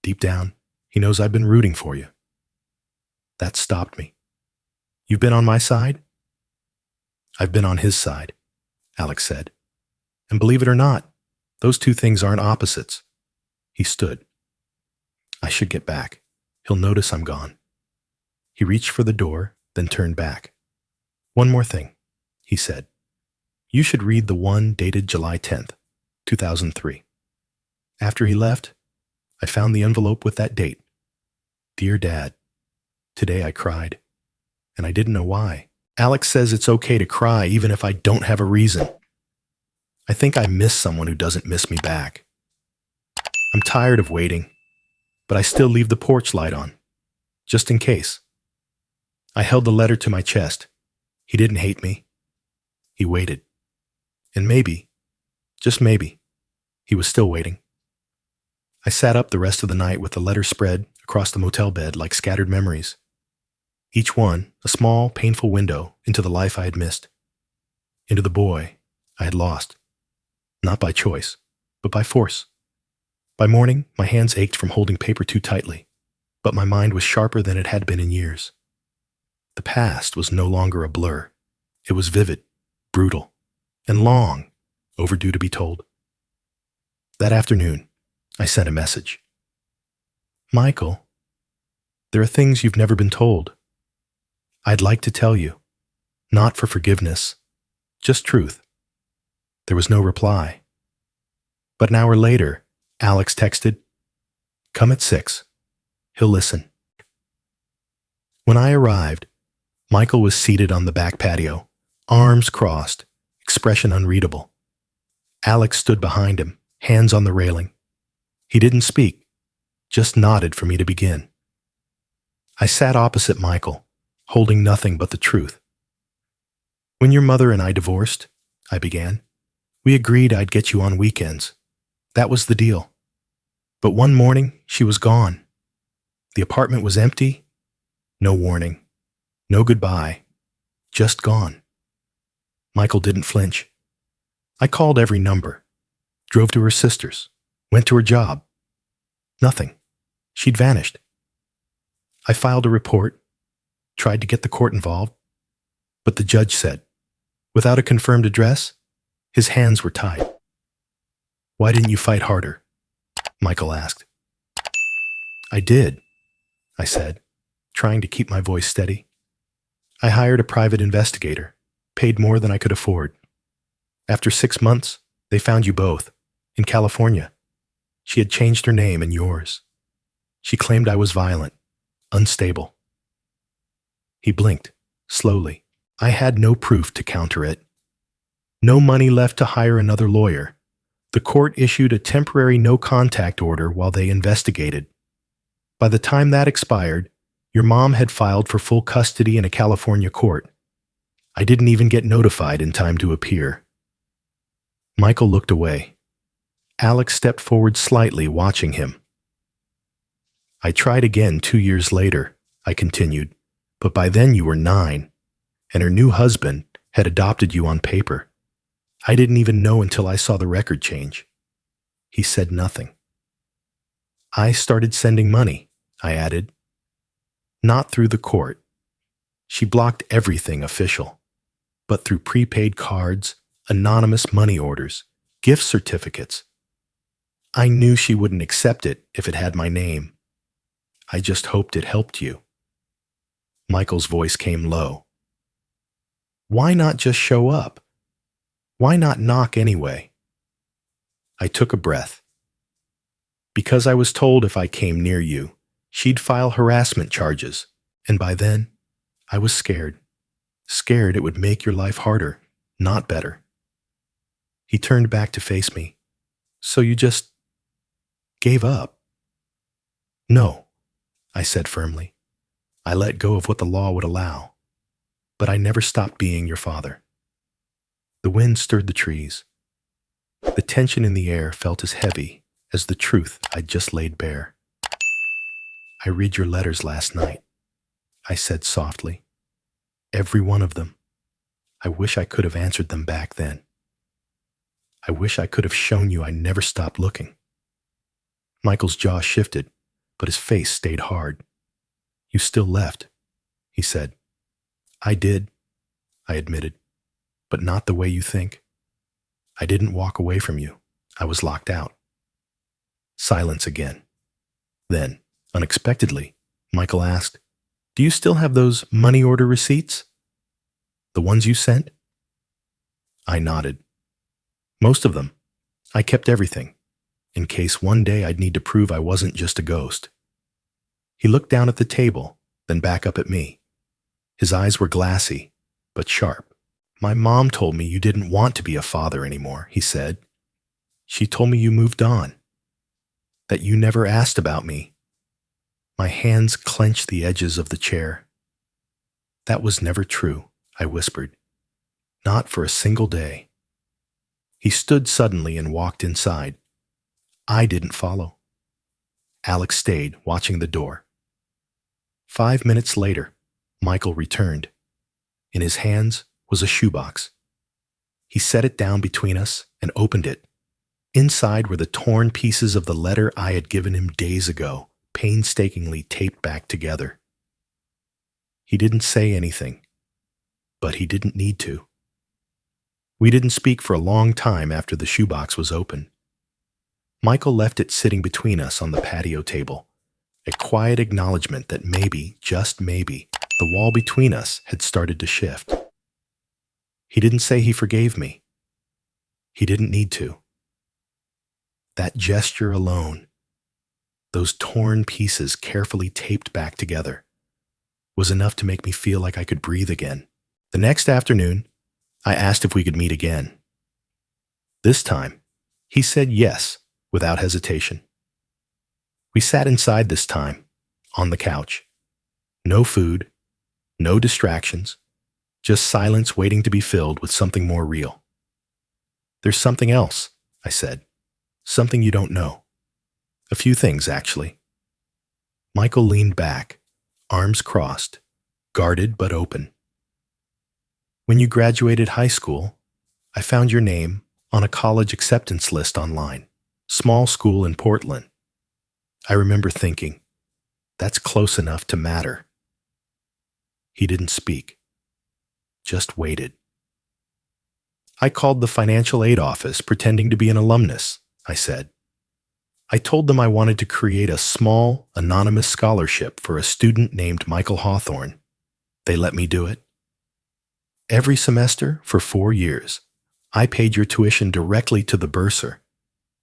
Deep down, he knows I've been rooting for you. That stopped me. You've been on my side? I've been on his side, Alex said. And believe it or not, those two things aren't opposites. He stood. I should get back. He'll notice I'm gone. He reached for the door, then turned back. One more thing, he said. You should read the one dated July 10th, 2003. After he left, I found the envelope with that date. Dear Dad, today I cried, and I didn't know why. Alex says it's okay to cry even if I don't have a reason. I think I miss someone who doesn't miss me back. I'm tired of waiting, but I still leave the porch light on, just in case. I held the letter to my chest. He didn't hate me. He waited. And maybe, just maybe, he was still waiting. I sat up the rest of the night with the letter spread across the motel bed like scattered memories. Each one a small, painful window into the life I had missed, into the boy I had lost. Not by choice, but by force. By morning, my hands ached from holding paper too tightly, but my mind was sharper than it had been in years. The past was no longer a blur. It was vivid, brutal, and long, overdue to be told. That afternoon, I sent a message. Michael, there are things you've never been told. I'd like to tell you, not for forgiveness, just truth. There was no reply. But an hour later, Alex texted, Come at 6. He'll listen. When I arrived, Michael was seated on the back patio, arms crossed, expression unreadable. Alex stood behind him, hands on the railing. He didn't speak, just nodded for me to begin. I sat opposite Michael, holding nothing but the truth. When your mother and I divorced, I began, we agreed I'd get you on weekends. That was the deal. But one morning, she was gone. The apartment was empty. No warning. No goodbye. Just gone. Michael didn't flinch. I called every number. Drove to her sister's. Went to her job. Nothing. She'd vanished. I filed a report, tried to get the court involved, but the judge said, without a confirmed address, his hands were tied. Why didn't you fight harder? Michael asked. I did, I said, trying to keep my voice steady. I hired a private investigator, paid more than I could afford. After 6 months, they found you both, in California. She had changed her name and yours. She claimed I was violent, unstable. He blinked, slowly. I had no proof to counter it. No money left to hire another lawyer. The court issued a temporary no-contact order while they investigated. By the time that expired, your mom had filed for full custody in a California court. I didn't even get notified in time to appear. Michael looked away. Alex stepped forward slightly, watching him. I tried again 2 years later, I continued, but by then you were 9, and her new husband had adopted you on paper. I didn't even know until I saw the record change. He said nothing. I started sending money, I added. Not through the court. She blocked everything official, but through prepaid cards, anonymous money orders, gift certificates. I knew she wouldn't accept it if it had my name. I just hoped it helped you. Michael's voice came low. Why not just show up? Why not knock anyway? I took a breath. Because I was told if I came near you, she'd file harassment charges, and by then, I was scared. Scared it would make your life harder, not better. He turned back to face me. So you just gave up? No, I said firmly. I let go of what the law would allow, but I never stopped being your father. The wind stirred the trees. The tension in the air felt as heavy as the truth I'd just laid bare. I read your letters last night, I said softly. Every one of them. I wish I could have answered them back then. I wish I could have shown you I never stopped looking. Michael's jaw shifted, but his face stayed hard. You still left, he said. I did, I admitted, but not the way you think. I didn't walk away from you. I was locked out. Silence again. Then, unexpectedly, Michael asked, Do you still have those money order receipts? The ones you sent? I nodded. Most of them. I kept everything, in case one day I'd need to prove I wasn't just a ghost. He looked down at the table, then back up at me. His eyes were glassy, but sharp. My mom told me you didn't want to be a father anymore, he said. She told me you moved on, that you never asked about me. My hands clenched the edges of the chair. That was never true, I whispered. Not for a single day. He stood suddenly and walked inside. I didn't follow. Alex stayed, watching the door. 5 minutes later, Michael returned. In his hands was a shoebox. He set it down between us and opened it. Inside were the torn pieces of the letter I had given him days ago, painstakingly taped back together. He didn't say anything, but he didn't need to. We didn't speak for a long time after the shoebox was open. Michael left it sitting between us on the patio table, a quiet acknowledgement that maybe, just maybe, the wall between us had started to shift. He didn't say he forgave me. He didn't need to. That gesture alone, those torn pieces carefully taped back together, was enough to make me feel like I could breathe again. The next afternoon, I asked if we could meet again. This time, he said yes, without hesitation. We sat inside this time, on the couch. No food, no distractions, just silence waiting to be filled with something more real. There's something else, I said. Something you don't know. A few things, actually. Michael leaned back, arms crossed, guarded but open. When you graduated high school, I found your name on a college acceptance list online. Small school in Portland. I remember thinking, that's close enough to matter. He didn't speak, just waited. I called the financial aid office pretending to be an alumnus, I said. I told them I wanted to create a small, anonymous scholarship for a student named Michael Hawthorne. They let me do it. Every semester for 4 years, I paid your tuition directly to the bursar.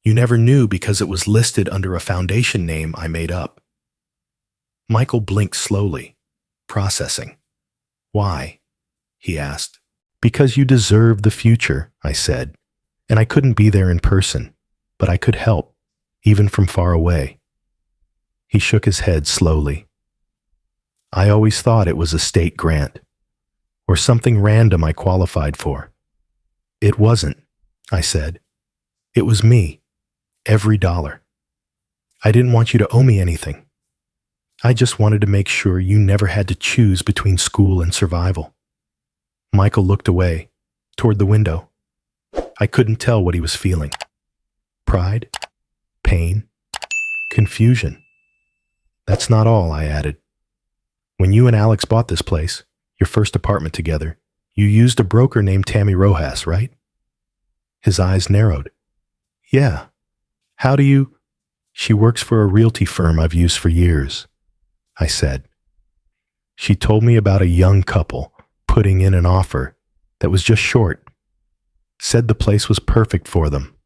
You never knew because it was listed under a foundation name I made up. Michael blinked slowly, processing. Why? He asked. Because you deserve the future, I said, and I couldn't be there in person, but I could help, even from far away. He shook his head slowly. I always thought it was a state grant, or something random I qualified for. It wasn't, I said. It was me, every dollar. I didn't want you to owe me anything. I just wanted to make sure you never had to choose between school and survival. Michael looked away, toward the window. I couldn't tell what he was feeling. Pride? Pain? Confusion? That's not all, I added. When you and Alex bought this place, your first apartment together, you used a broker named Tammy Rojas, right? His eyes narrowed. Yeah. How do you... She works for a realty firm I've used for years, I said. She told me about a young couple putting in an offer that was just short. Said the place was perfect for them.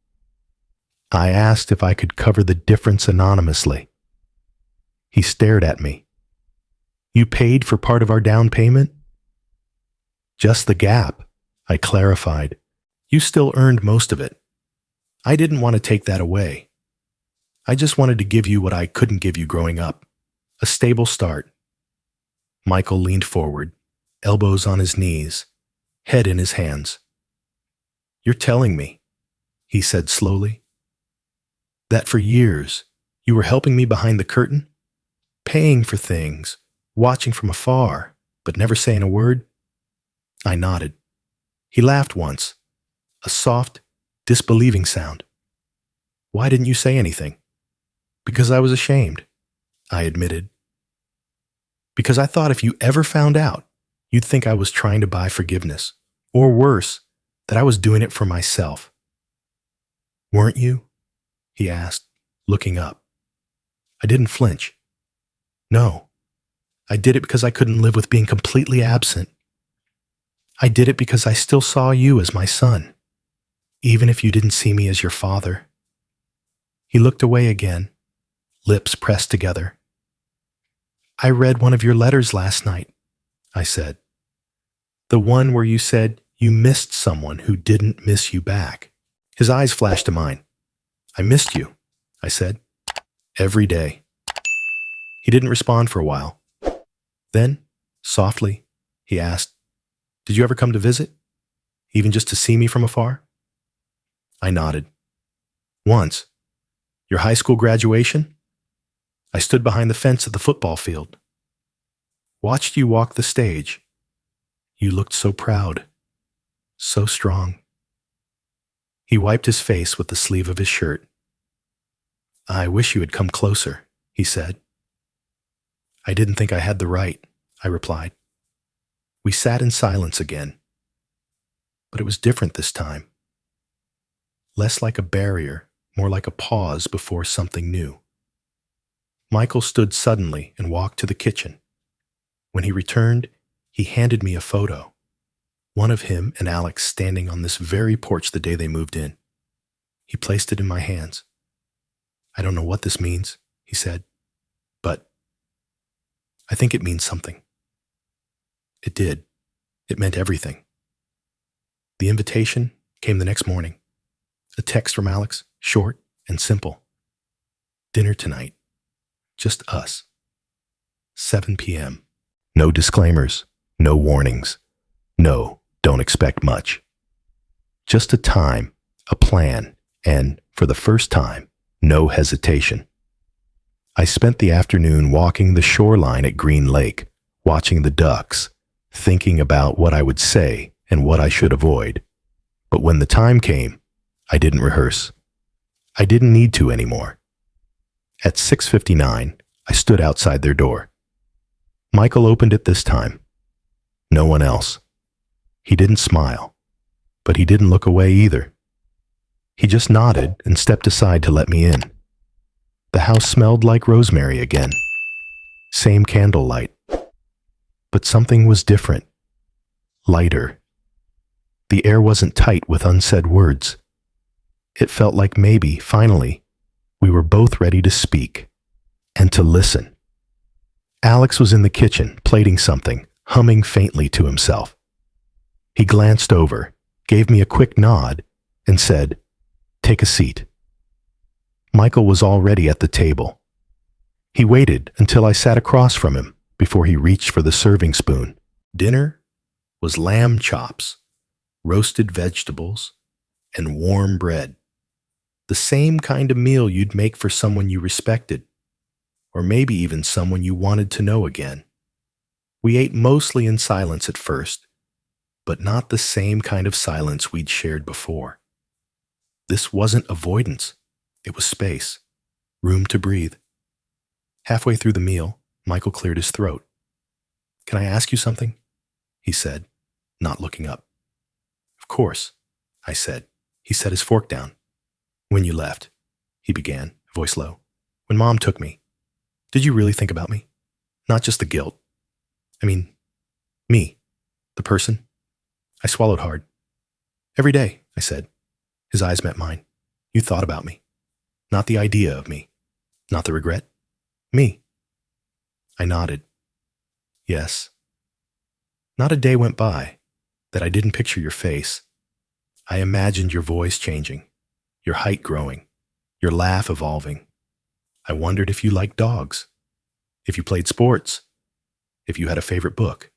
I asked if I could cover the difference anonymously. He stared at me. You paid for part of our down payment? Just the gap, I clarified. You still earned most of it. I didn't want to take that away. I just wanted to give you what I couldn't give you growing up. A stable start. Michael leaned forward, elbows on his knees, head in his hands. You're telling me, he said slowly, that for years you were helping me behind the curtain, paying for things, watching from afar, but never saying a word? I nodded. He laughed once, a soft, disbelieving sound. Why didn't you say anything? Because I was ashamed, I admitted. Because I thought if you ever found out, you'd think I was trying to buy forgiveness, or worse, that I was doing it for myself. Weren't you? He asked, looking up. I didn't flinch. No, I did it because I couldn't live with being completely absent. I did it because I still saw you as my son, even if you didn't see me as your father. He looked away again, lips pressed together. I read one of your letters last night, I said. The one where you said you missed someone who didn't miss you back. His eyes flashed to mine. I missed you, I said. Every day. He didn't respond for a while. Then, softly, he asked, Did you ever come to visit? Even just to see me from afar? I nodded. Once. Your high school graduation? I stood behind the fence at the football field. Watched you walk the stage. You looked so proud, so strong. He wiped his face with the sleeve of his shirt. I wish you had come closer, he said. I didn't think I had the right, I replied. We sat in silence again. But it was different this time. Less like a barrier, more like a pause before something new. Michael stood suddenly and walked to the kitchen. When he returned, he handed me a photo. One of him and Alex standing on this very porch the day they moved in. He placed it in my hands. I don't know what this means, he said, but I think it means something. It did. It meant everything. The invitation came the next morning. A text from Alex, short and simple. Dinner tonight. Just us. 7 p.m. No disclaimers, no warnings. No, don't expect much. Just a time, a plan, and, for the first time, no hesitation. I spent the afternoon walking the shoreline at Green Lake, watching the ducks, thinking about what I would say and what I should avoid. But when the time came, I didn't rehearse. I didn't need to anymore. At 6:59, I stood outside their door. Michael opened it this time. No one else. He didn't smile, but he didn't look away either. He just nodded and stepped aside to let me in. The house smelled like rosemary again. Same candlelight. But something was different. Lighter. The air wasn't tight with unsaid words. It felt like maybe, finally, we were both ready to speak and to listen. Alex was in the kitchen, plating something, humming faintly to himself. He glanced over, gave me a quick nod, and said, "Take a seat." Michael was already at the table. He waited until I sat across from him before he reached for the serving spoon. Dinner was lamb chops, roasted vegetables, and warm bread. The same kind of meal you'd make for someone you respected, or maybe even someone you wanted to know again. We ate mostly in silence at first, but not the same kind of silence we'd shared before. This wasn't avoidance. It was space, room to breathe. Halfway through the meal, Michael cleared his throat. "Can I ask you something?" he said, not looking up. "Of course," I said. He set his fork down. "When you left," he began, voice low, "when Mom took me, did you really think about me? Not just the guilt. I mean, me, the person." I swallowed hard. "Every day," I said. His eyes met mine. "You thought about me. Not the idea of me. Not the regret. Me." I nodded. "Yes." Not a day went by that I didn't picture your face. I imagined your voice changing, your height growing, your laugh evolving. I wondered if you liked dogs, if you played sports, if you had a favorite book.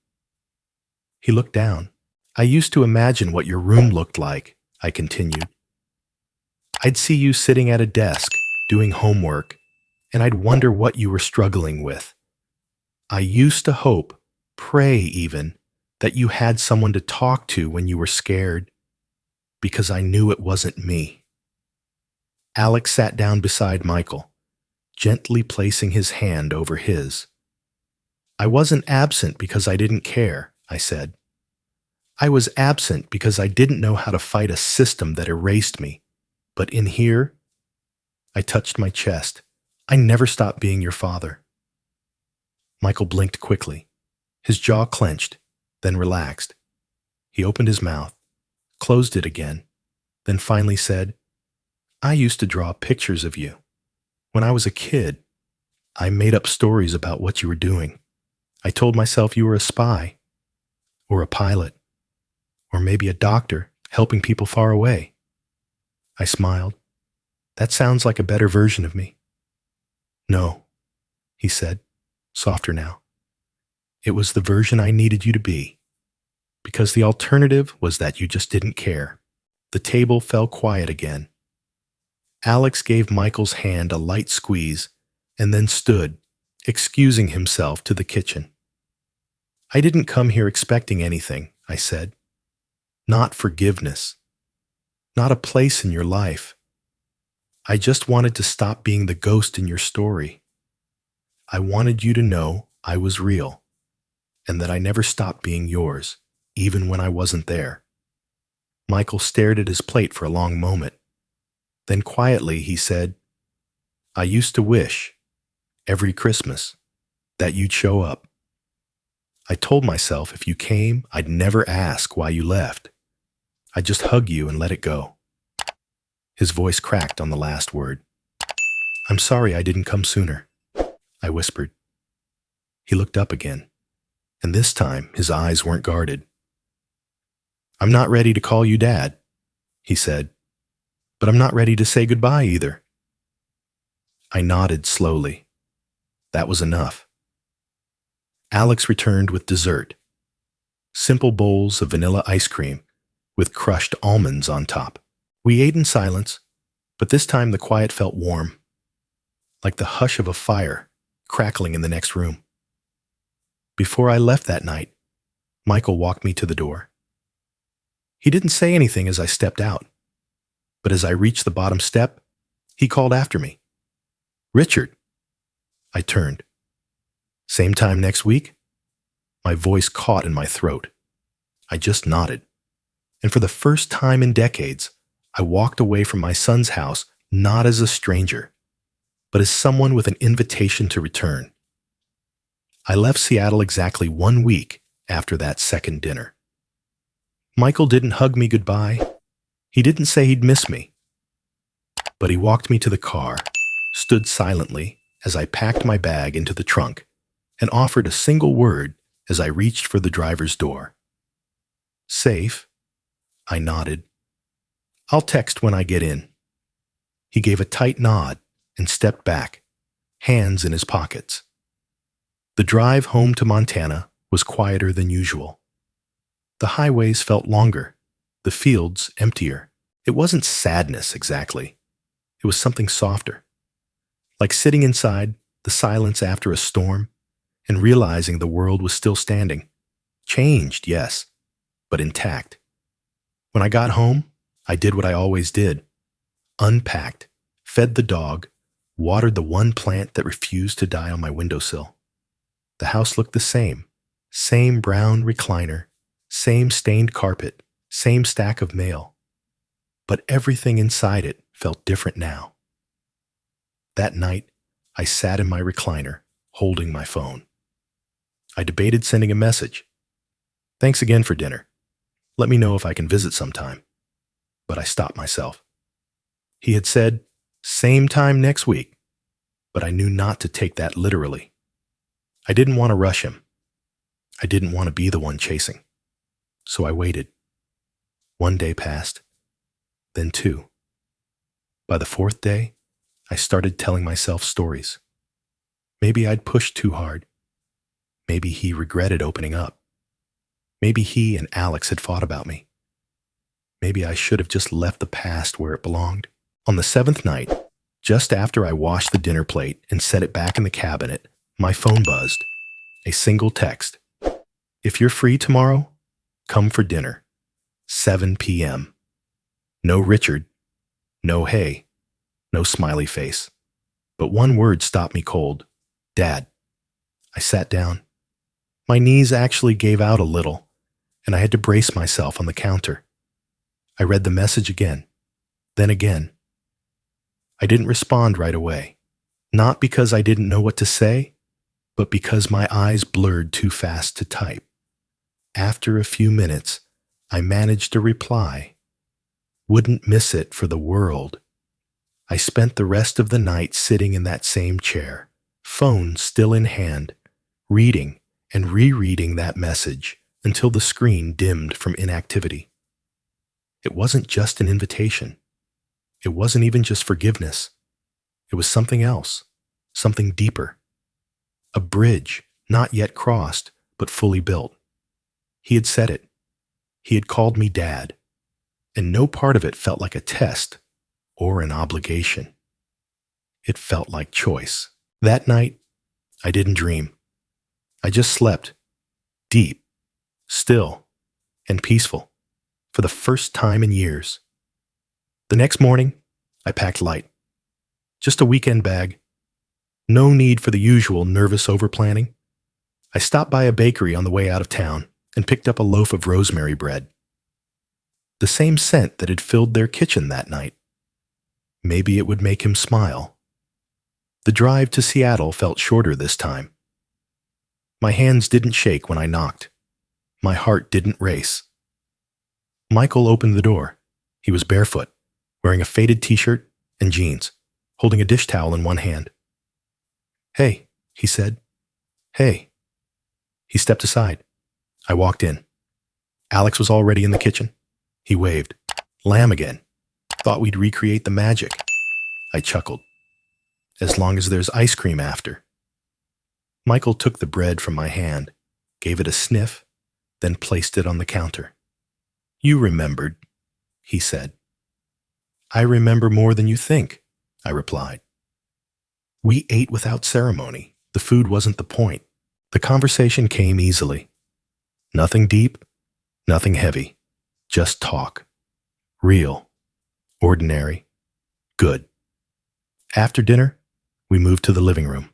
He looked down. "I used to imagine what your room looked like," I continued. "I'd see you sitting at a desk, doing homework, and I'd wonder what you were struggling with. I used to hope, pray even, that you had someone to talk to when you were scared, because I knew it wasn't me." Alex sat down beside Michael, gently placing his hand over his. "I wasn't absent because I didn't care," I said. "I was absent because I didn't know how to fight a system that erased me. But in here," I touched my chest, "I never stopped being your father." Michael blinked quickly. His jaw clenched, then relaxed. He opened his mouth, closed it again, then finally said, "I used to draw pictures of you. When I was a kid, I made up stories about what you were doing. I told myself you were a spy, or a pilot, or maybe a doctor helping people far away." I smiled. "That sounds like a better version of me." "No," he said, softer now. "It was the version I needed you to be, because the alternative was that you just didn't care." The table fell quiet again. Alex gave Michael's hand a light squeeze and then stood, excusing himself to the kitchen. "I didn't come here expecting anything," I said. "Not forgiveness. Not a place in your life. I just wanted to stop being the ghost in your story. I wanted you to know I was real, and that I never stopped being yours, even when I wasn't there." Michael stared at his plate for a long moment. Then quietly he said, "I used to wish, every Christmas, that you'd show up. I told myself if you came, I'd never ask why you left. I'd just hug you and let it go." His voice cracked on the last word. "I'm sorry I didn't come sooner," I whispered. He looked up again, and this time his eyes weren't guarded. "I'm not ready to call you Dad," he said, "but I'm not ready to say goodbye either." I nodded slowly. That was enough. Alex returned with dessert. Simple bowls of vanilla ice cream with crushed almonds on top. We ate in silence, but this time the quiet felt warm, like the hush of a fire crackling in the next room. Before I left that night, Michael walked me to the door. He didn't say anything as I stepped out, but as I reached the bottom step, He called after me. "Richard." I turned. "Same time next week?" My voice caught in my throat. I just nodded. And for the first time in decades, I walked away from my son's house not as a stranger, but as someone with an invitation to return. I left Seattle exactly 1 week after that second dinner. Michael didn't hug me goodbye. He didn't say he'd miss me. But he walked me to the car, stood silently as I packed my bag into the trunk, and offered a single word as I reached for the driver's door. "Safe?" I nodded. "I'll text when I get in." He gave a tight nod and stepped back, hands in his pockets. The drive home to Montana was quieter than usual. The highways felt longer, the fields emptier. It wasn't sadness exactly. It was something softer. Like sitting inside the silence after a storm and realizing the world was still standing. Changed, yes, but intact. When I got home, I did what I always did. Unpacked, fed the dog, watered the one plant that refused to die on my windowsill. The house looked the same brown recliner, same stained carpet, same stack of mail. But everything inside it felt different now. That night, I sat in my recliner, holding my phone. I debated sending a message. "Thanks again for dinner. Let me know if I can visit sometime." But I stopped myself. He had said, "Same time next week," but I knew not to take that literally. I didn't want to rush him. I didn't want to be the one chasing. So I waited. 1 day passed, then 2. By the 4th day, I started telling myself stories. Maybe I'd pushed too hard. Maybe he regretted opening up. Maybe he and Alex had fought about me. Maybe I should have just left the past where it belonged. On the 7th night, just after I washed the dinner plate and set it back in the cabinet, my phone buzzed. A single text. "If you're free tomorrow, come for dinner. 7 p.m. No Richard. No hey. No smiley face. But one word stopped me cold. Dad. I sat down. My knees actually gave out a little, and I had to brace myself on the counter. I read the message again, then again. I didn't respond right away, not because I didn't know what to say, but because my eyes blurred too fast to type. After a few minutes, I managed to reply. Wouldn't miss it for the world. I spent the rest of the night sitting in that same chair, phone still in hand, reading and rereading that message until the screen dimmed from inactivity. It wasn't just an invitation. It wasn't even just forgiveness. It was something else, something deeper. A bridge not yet crossed, but fully built. He had said it. He had called me Dad, and no part of it felt like a test or an obligation. It felt like choice. That night, I didn't dream. I just slept, deep, still, and peaceful, for the first time in years. The next morning, I packed light. Just a weekend bag. No need for the usual nervous overplanning. I stopped by a bakery on the way out of town and picked up a loaf of rosemary bread. The same scent that had filled their kitchen that night. Maybe it would make him smile. The drive to Seattle felt shorter this time. My hands didn't shake when I knocked. My heart didn't race. Michael opened the door. He was barefoot, wearing a faded t-shirt and jeans, holding a dish towel in one hand. "Hey," he said. "Hey." He stepped aside. I walked in. Alex was already in the kitchen. He waved. "Lamb again. Thought we'd recreate the magic." I chuckled. "As long as there's ice cream after." Michael took the bread from my hand, gave it a sniff, then placed it on the counter. "You remembered," he said. "I remember more than you think," I replied. We ate without ceremony. The food wasn't the point. The conversation came easily. Nothing deep, nothing heavy. Just talk. Real. Ordinary. Good. After dinner, we moved to the living room.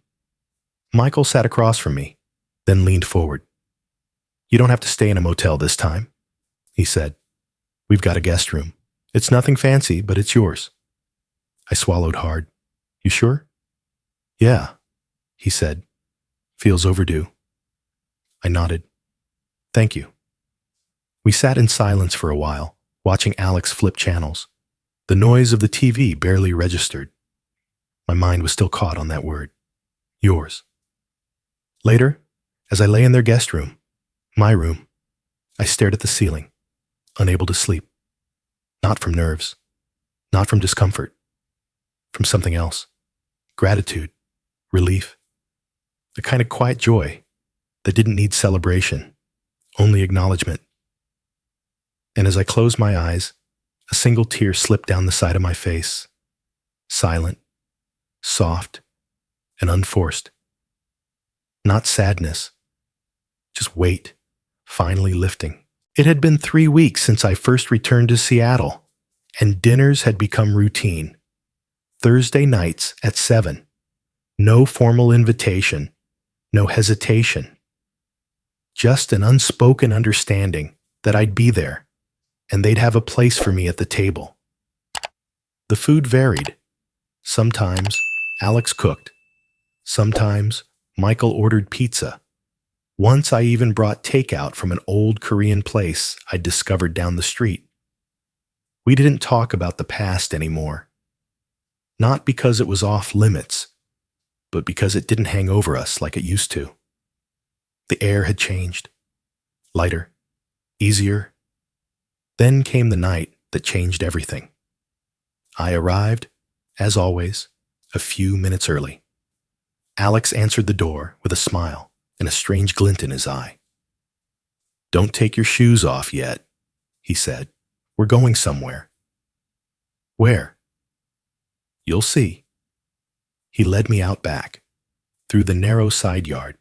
Michael sat across from me, then leaned forward. "You don't have to stay in a motel this time," he said. "We've got a guest room. It's nothing fancy, but it's yours." I swallowed hard. "You sure?" "Yeah," he said. "Feels overdue." I nodded. "Thank you." We sat in silence for a while, watching Alex flip channels. The noise of the TV barely registered. My mind was still caught on that word. Yours. Later, as I lay in their guest room, my room, I stared at the ceiling, unable to sleep. Not from nerves, not from discomfort, from something else. Gratitude, relief, the kind of quiet joy that didn't need celebration, only acknowledgement. And as I closed my eyes, a single tear slipped down the side of my face, silent, soft, and unforced. Not sadness, just weight, finally lifting. It had been 3 weeks since I first returned to Seattle, and dinners had become routine. Thursday nights at 7. No formal invitation, no hesitation. Just an unspoken understanding that I'd be there, and they'd have a place for me at the table. The food varied. Sometimes Alex cooked. Sometimes Michael ordered pizza. Once I even brought takeout from an old Korean place I'd discovered down the street. We didn't talk about the past anymore. Not because it was off limits, but because it didn't hang over us like it used to. The air had changed. Lighter, easier. Then came the night that changed everything. I arrived, as always, a few minutes early. Alex answered the door with a smile and a strange glint in his eye. "Don't take your shoes off yet," he said. "We're going somewhere." "Where?" "You'll see." He led me out back, through the narrow side yard,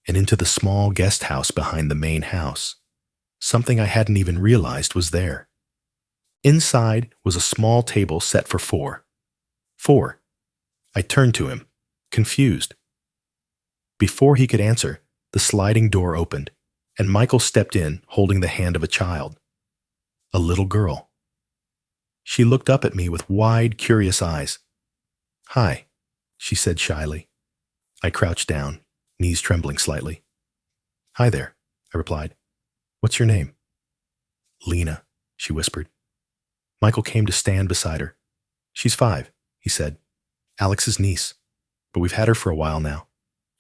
and into the small guest house behind the main house, something I hadn't even realized was there. Inside was a small table set for 4. 4. I turned to him, confused. Before he could answer, the sliding door opened, and Michael stepped in, holding the hand of a child. A little girl. She looked up at me with wide, curious eyes. "Hi," she said shyly. I crouched down, knees trembling slightly. "Hi there," I replied. "What's your name?" "Lena," she whispered. Michael came to stand beside her. "She's 5, he said. "Alex's niece, but we've had her for a while now.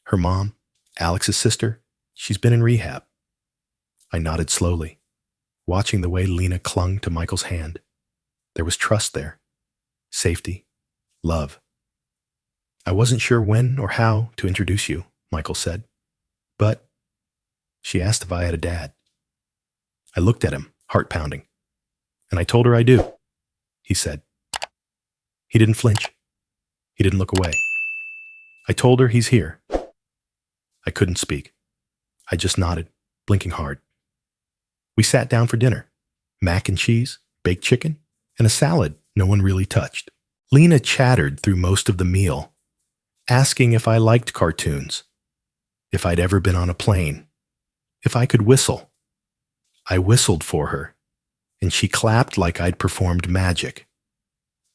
Her mom, Alex's sister, she's been in rehab." I nodded slowly, watching the way Lena clung to Michael's hand. There was trust there. Safety. Love. "I wasn't sure when or how to introduce you," Michael said. "But," she asked if I had a dad. I looked at him, heart pounding. "And I told her I do," he said. He didn't flinch. He didn't look away. "I told her he's here." I couldn't speak. I just nodded, blinking hard. We sat down for dinner. Mac and cheese, baked chicken, and a salad no one really touched. Lena chattered through most of the meal, asking if I liked cartoons, if I'd ever been on a plane, if I could whistle. I whistled for her, and she clapped like I'd performed magic.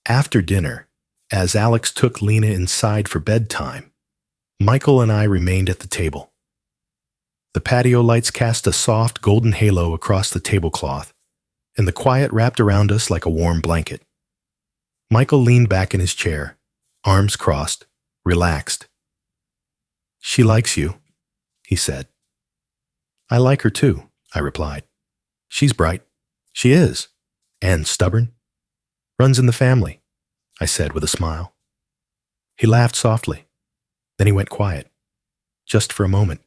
After dinner, as Alex took Lena inside for bedtime, Michael and I remained at the table. The patio lights cast a soft golden halo across the tablecloth, and the quiet wrapped around us like a warm blanket. Michael leaned back in his chair, arms crossed, relaxed. "She likes you," he said. "I like her too," I replied. "She's bright." "She is. And stubborn. Runs in the family," I said with a smile. He laughed softly. Then he went quiet, just for a moment.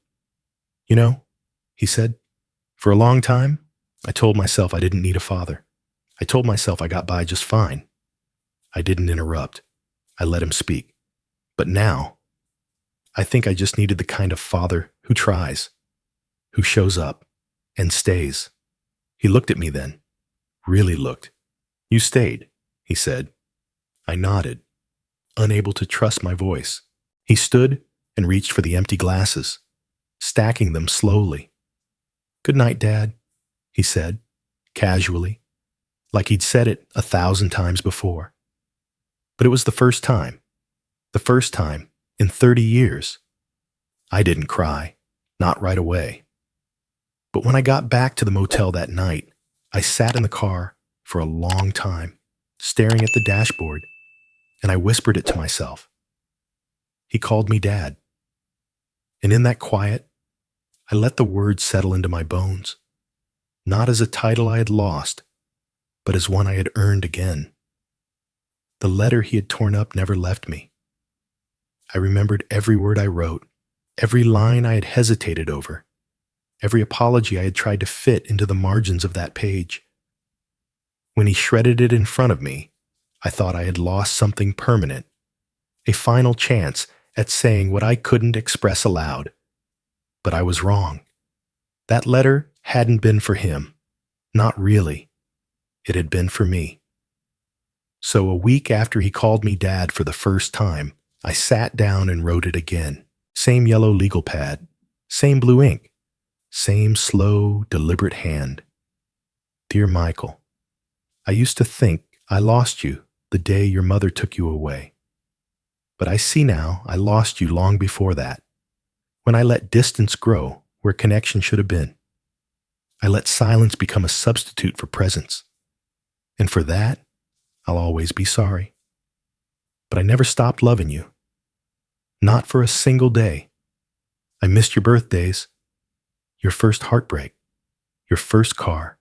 "You know," he said, "for a long time, I told myself I didn't need a father. I told myself I got by just fine." I didn't interrupt. I let him speak. But now, I think I just needed the kind of father who tries, who shows up, and stays. He looked at me then, really looked. "You stayed," he said. I nodded. unable to trust my voice. He stood and reached for the empty glasses, stacking them slowly. "Good night, Dad," he said, casually, like he'd said it 1,000 times before. But it was the first time in 30 years. I didn't cry, not right away. But when I got back to the motel that night, I sat in the car for a long time, staring at the dashboard, and I whispered it to myself. He called me Dad. And in that quiet, I let the words settle into my bones, not as a title I had lost, but as one I had earned again. The letter he had torn up never left me. I remembered every word I wrote, every line I had hesitated over, every apology I had tried to fit into the margins of that page. When he shredded it in front of me, I thought I had lost something permanent, a final chance at saying what I couldn't express aloud. But I was wrong. That letter hadn't been for him. Not really. It had been for me. So a week after he called me Dad for the first time, I sat down and wrote it again. Same yellow legal pad, same blue ink, same slow, deliberate hand. Dear Michael, I used to think I lost you the day your mother took you away. But I see now I lost you long before that, when I let distance grow where connection should have been. I let silence become a substitute for presence. And for that, I'll always be sorry. But I never stopped loving you. Not for a single day. I missed your birthdays, your first heartbreak, your first car,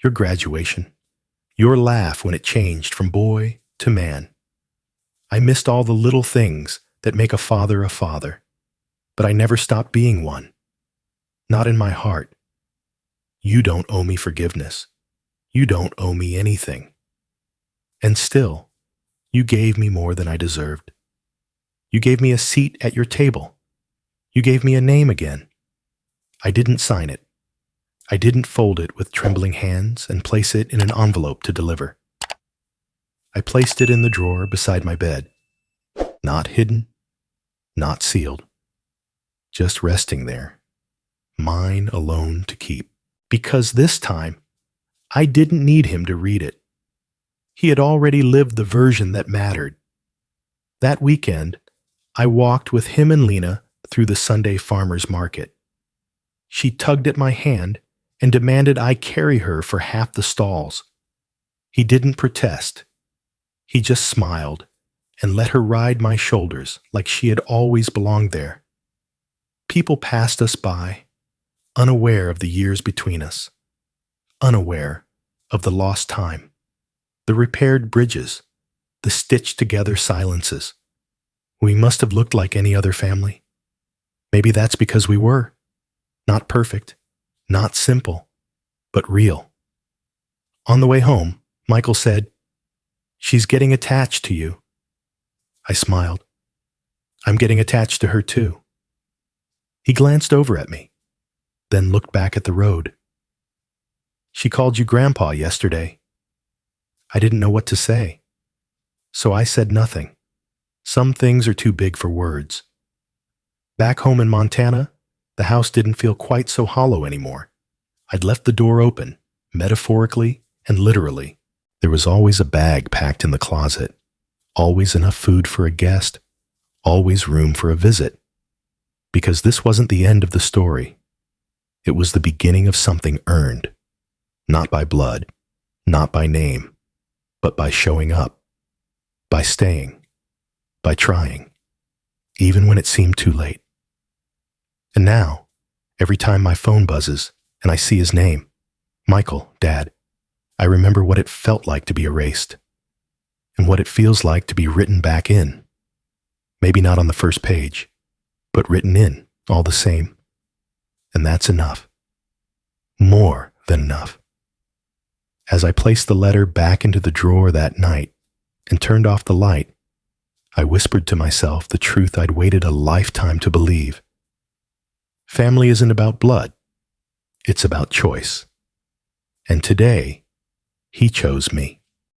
your graduation, your laugh when it changed from boy to man. I missed all the little things that make a father, but I never stopped being one. Not in my heart. You don't owe me forgiveness. You don't owe me anything. And still, you gave me more than I deserved. You gave me a seat at your table. You gave me a name again. I didn't sign it. I didn't fold it with trembling hands and place it in an envelope to deliver. I placed it in the drawer beside my bed. Not hidden, not sealed. Just resting there. Mine alone to keep. Because this time, I didn't need him to read it. He had already lived the version that mattered. That weekend, I walked with him and Lena through the Sunday farmer's market. She tugged at my hand and demanded I carry her for half the stalls. He didn't protest. He just smiled and let her ride my shoulders like she had always belonged there. People passed us by, unaware of the years between us, unaware of the lost time, the repaired bridges, the stitched-together silences. We must have looked like any other family. Maybe that's because we were. Not perfect, not simple, but real. On the way home, Michael said, "She's getting attached to you." I smiled. "I'm getting attached to her too." He glanced over at me, then looked back at the road. "She called you Grandpa yesterday." I didn't know what to say, so I said nothing. Some things are too big for words. Back home in Montana, the house didn't feel quite so hollow anymore. I'd left the door open, metaphorically and literally. There was always a bag packed in the closet, always enough food for a guest, always room for a visit. Because this wasn't the end of the story. It was the beginning of something earned, not by blood, not by name, but by showing up, by staying, by trying, even when it seemed too late. And now, every time my phone buzzes and I see his name, Michael, Dad, I remember what it felt like to be erased, and what it feels like to be written back in. Maybe not on the first page, but written in all the same. And that's enough. More than enough. As I placed the letter back into the drawer that night and turned off the light, I whispered to myself the truth I'd waited a lifetime to believe. Family isn't about blood. It's about choice. And today, he chose me.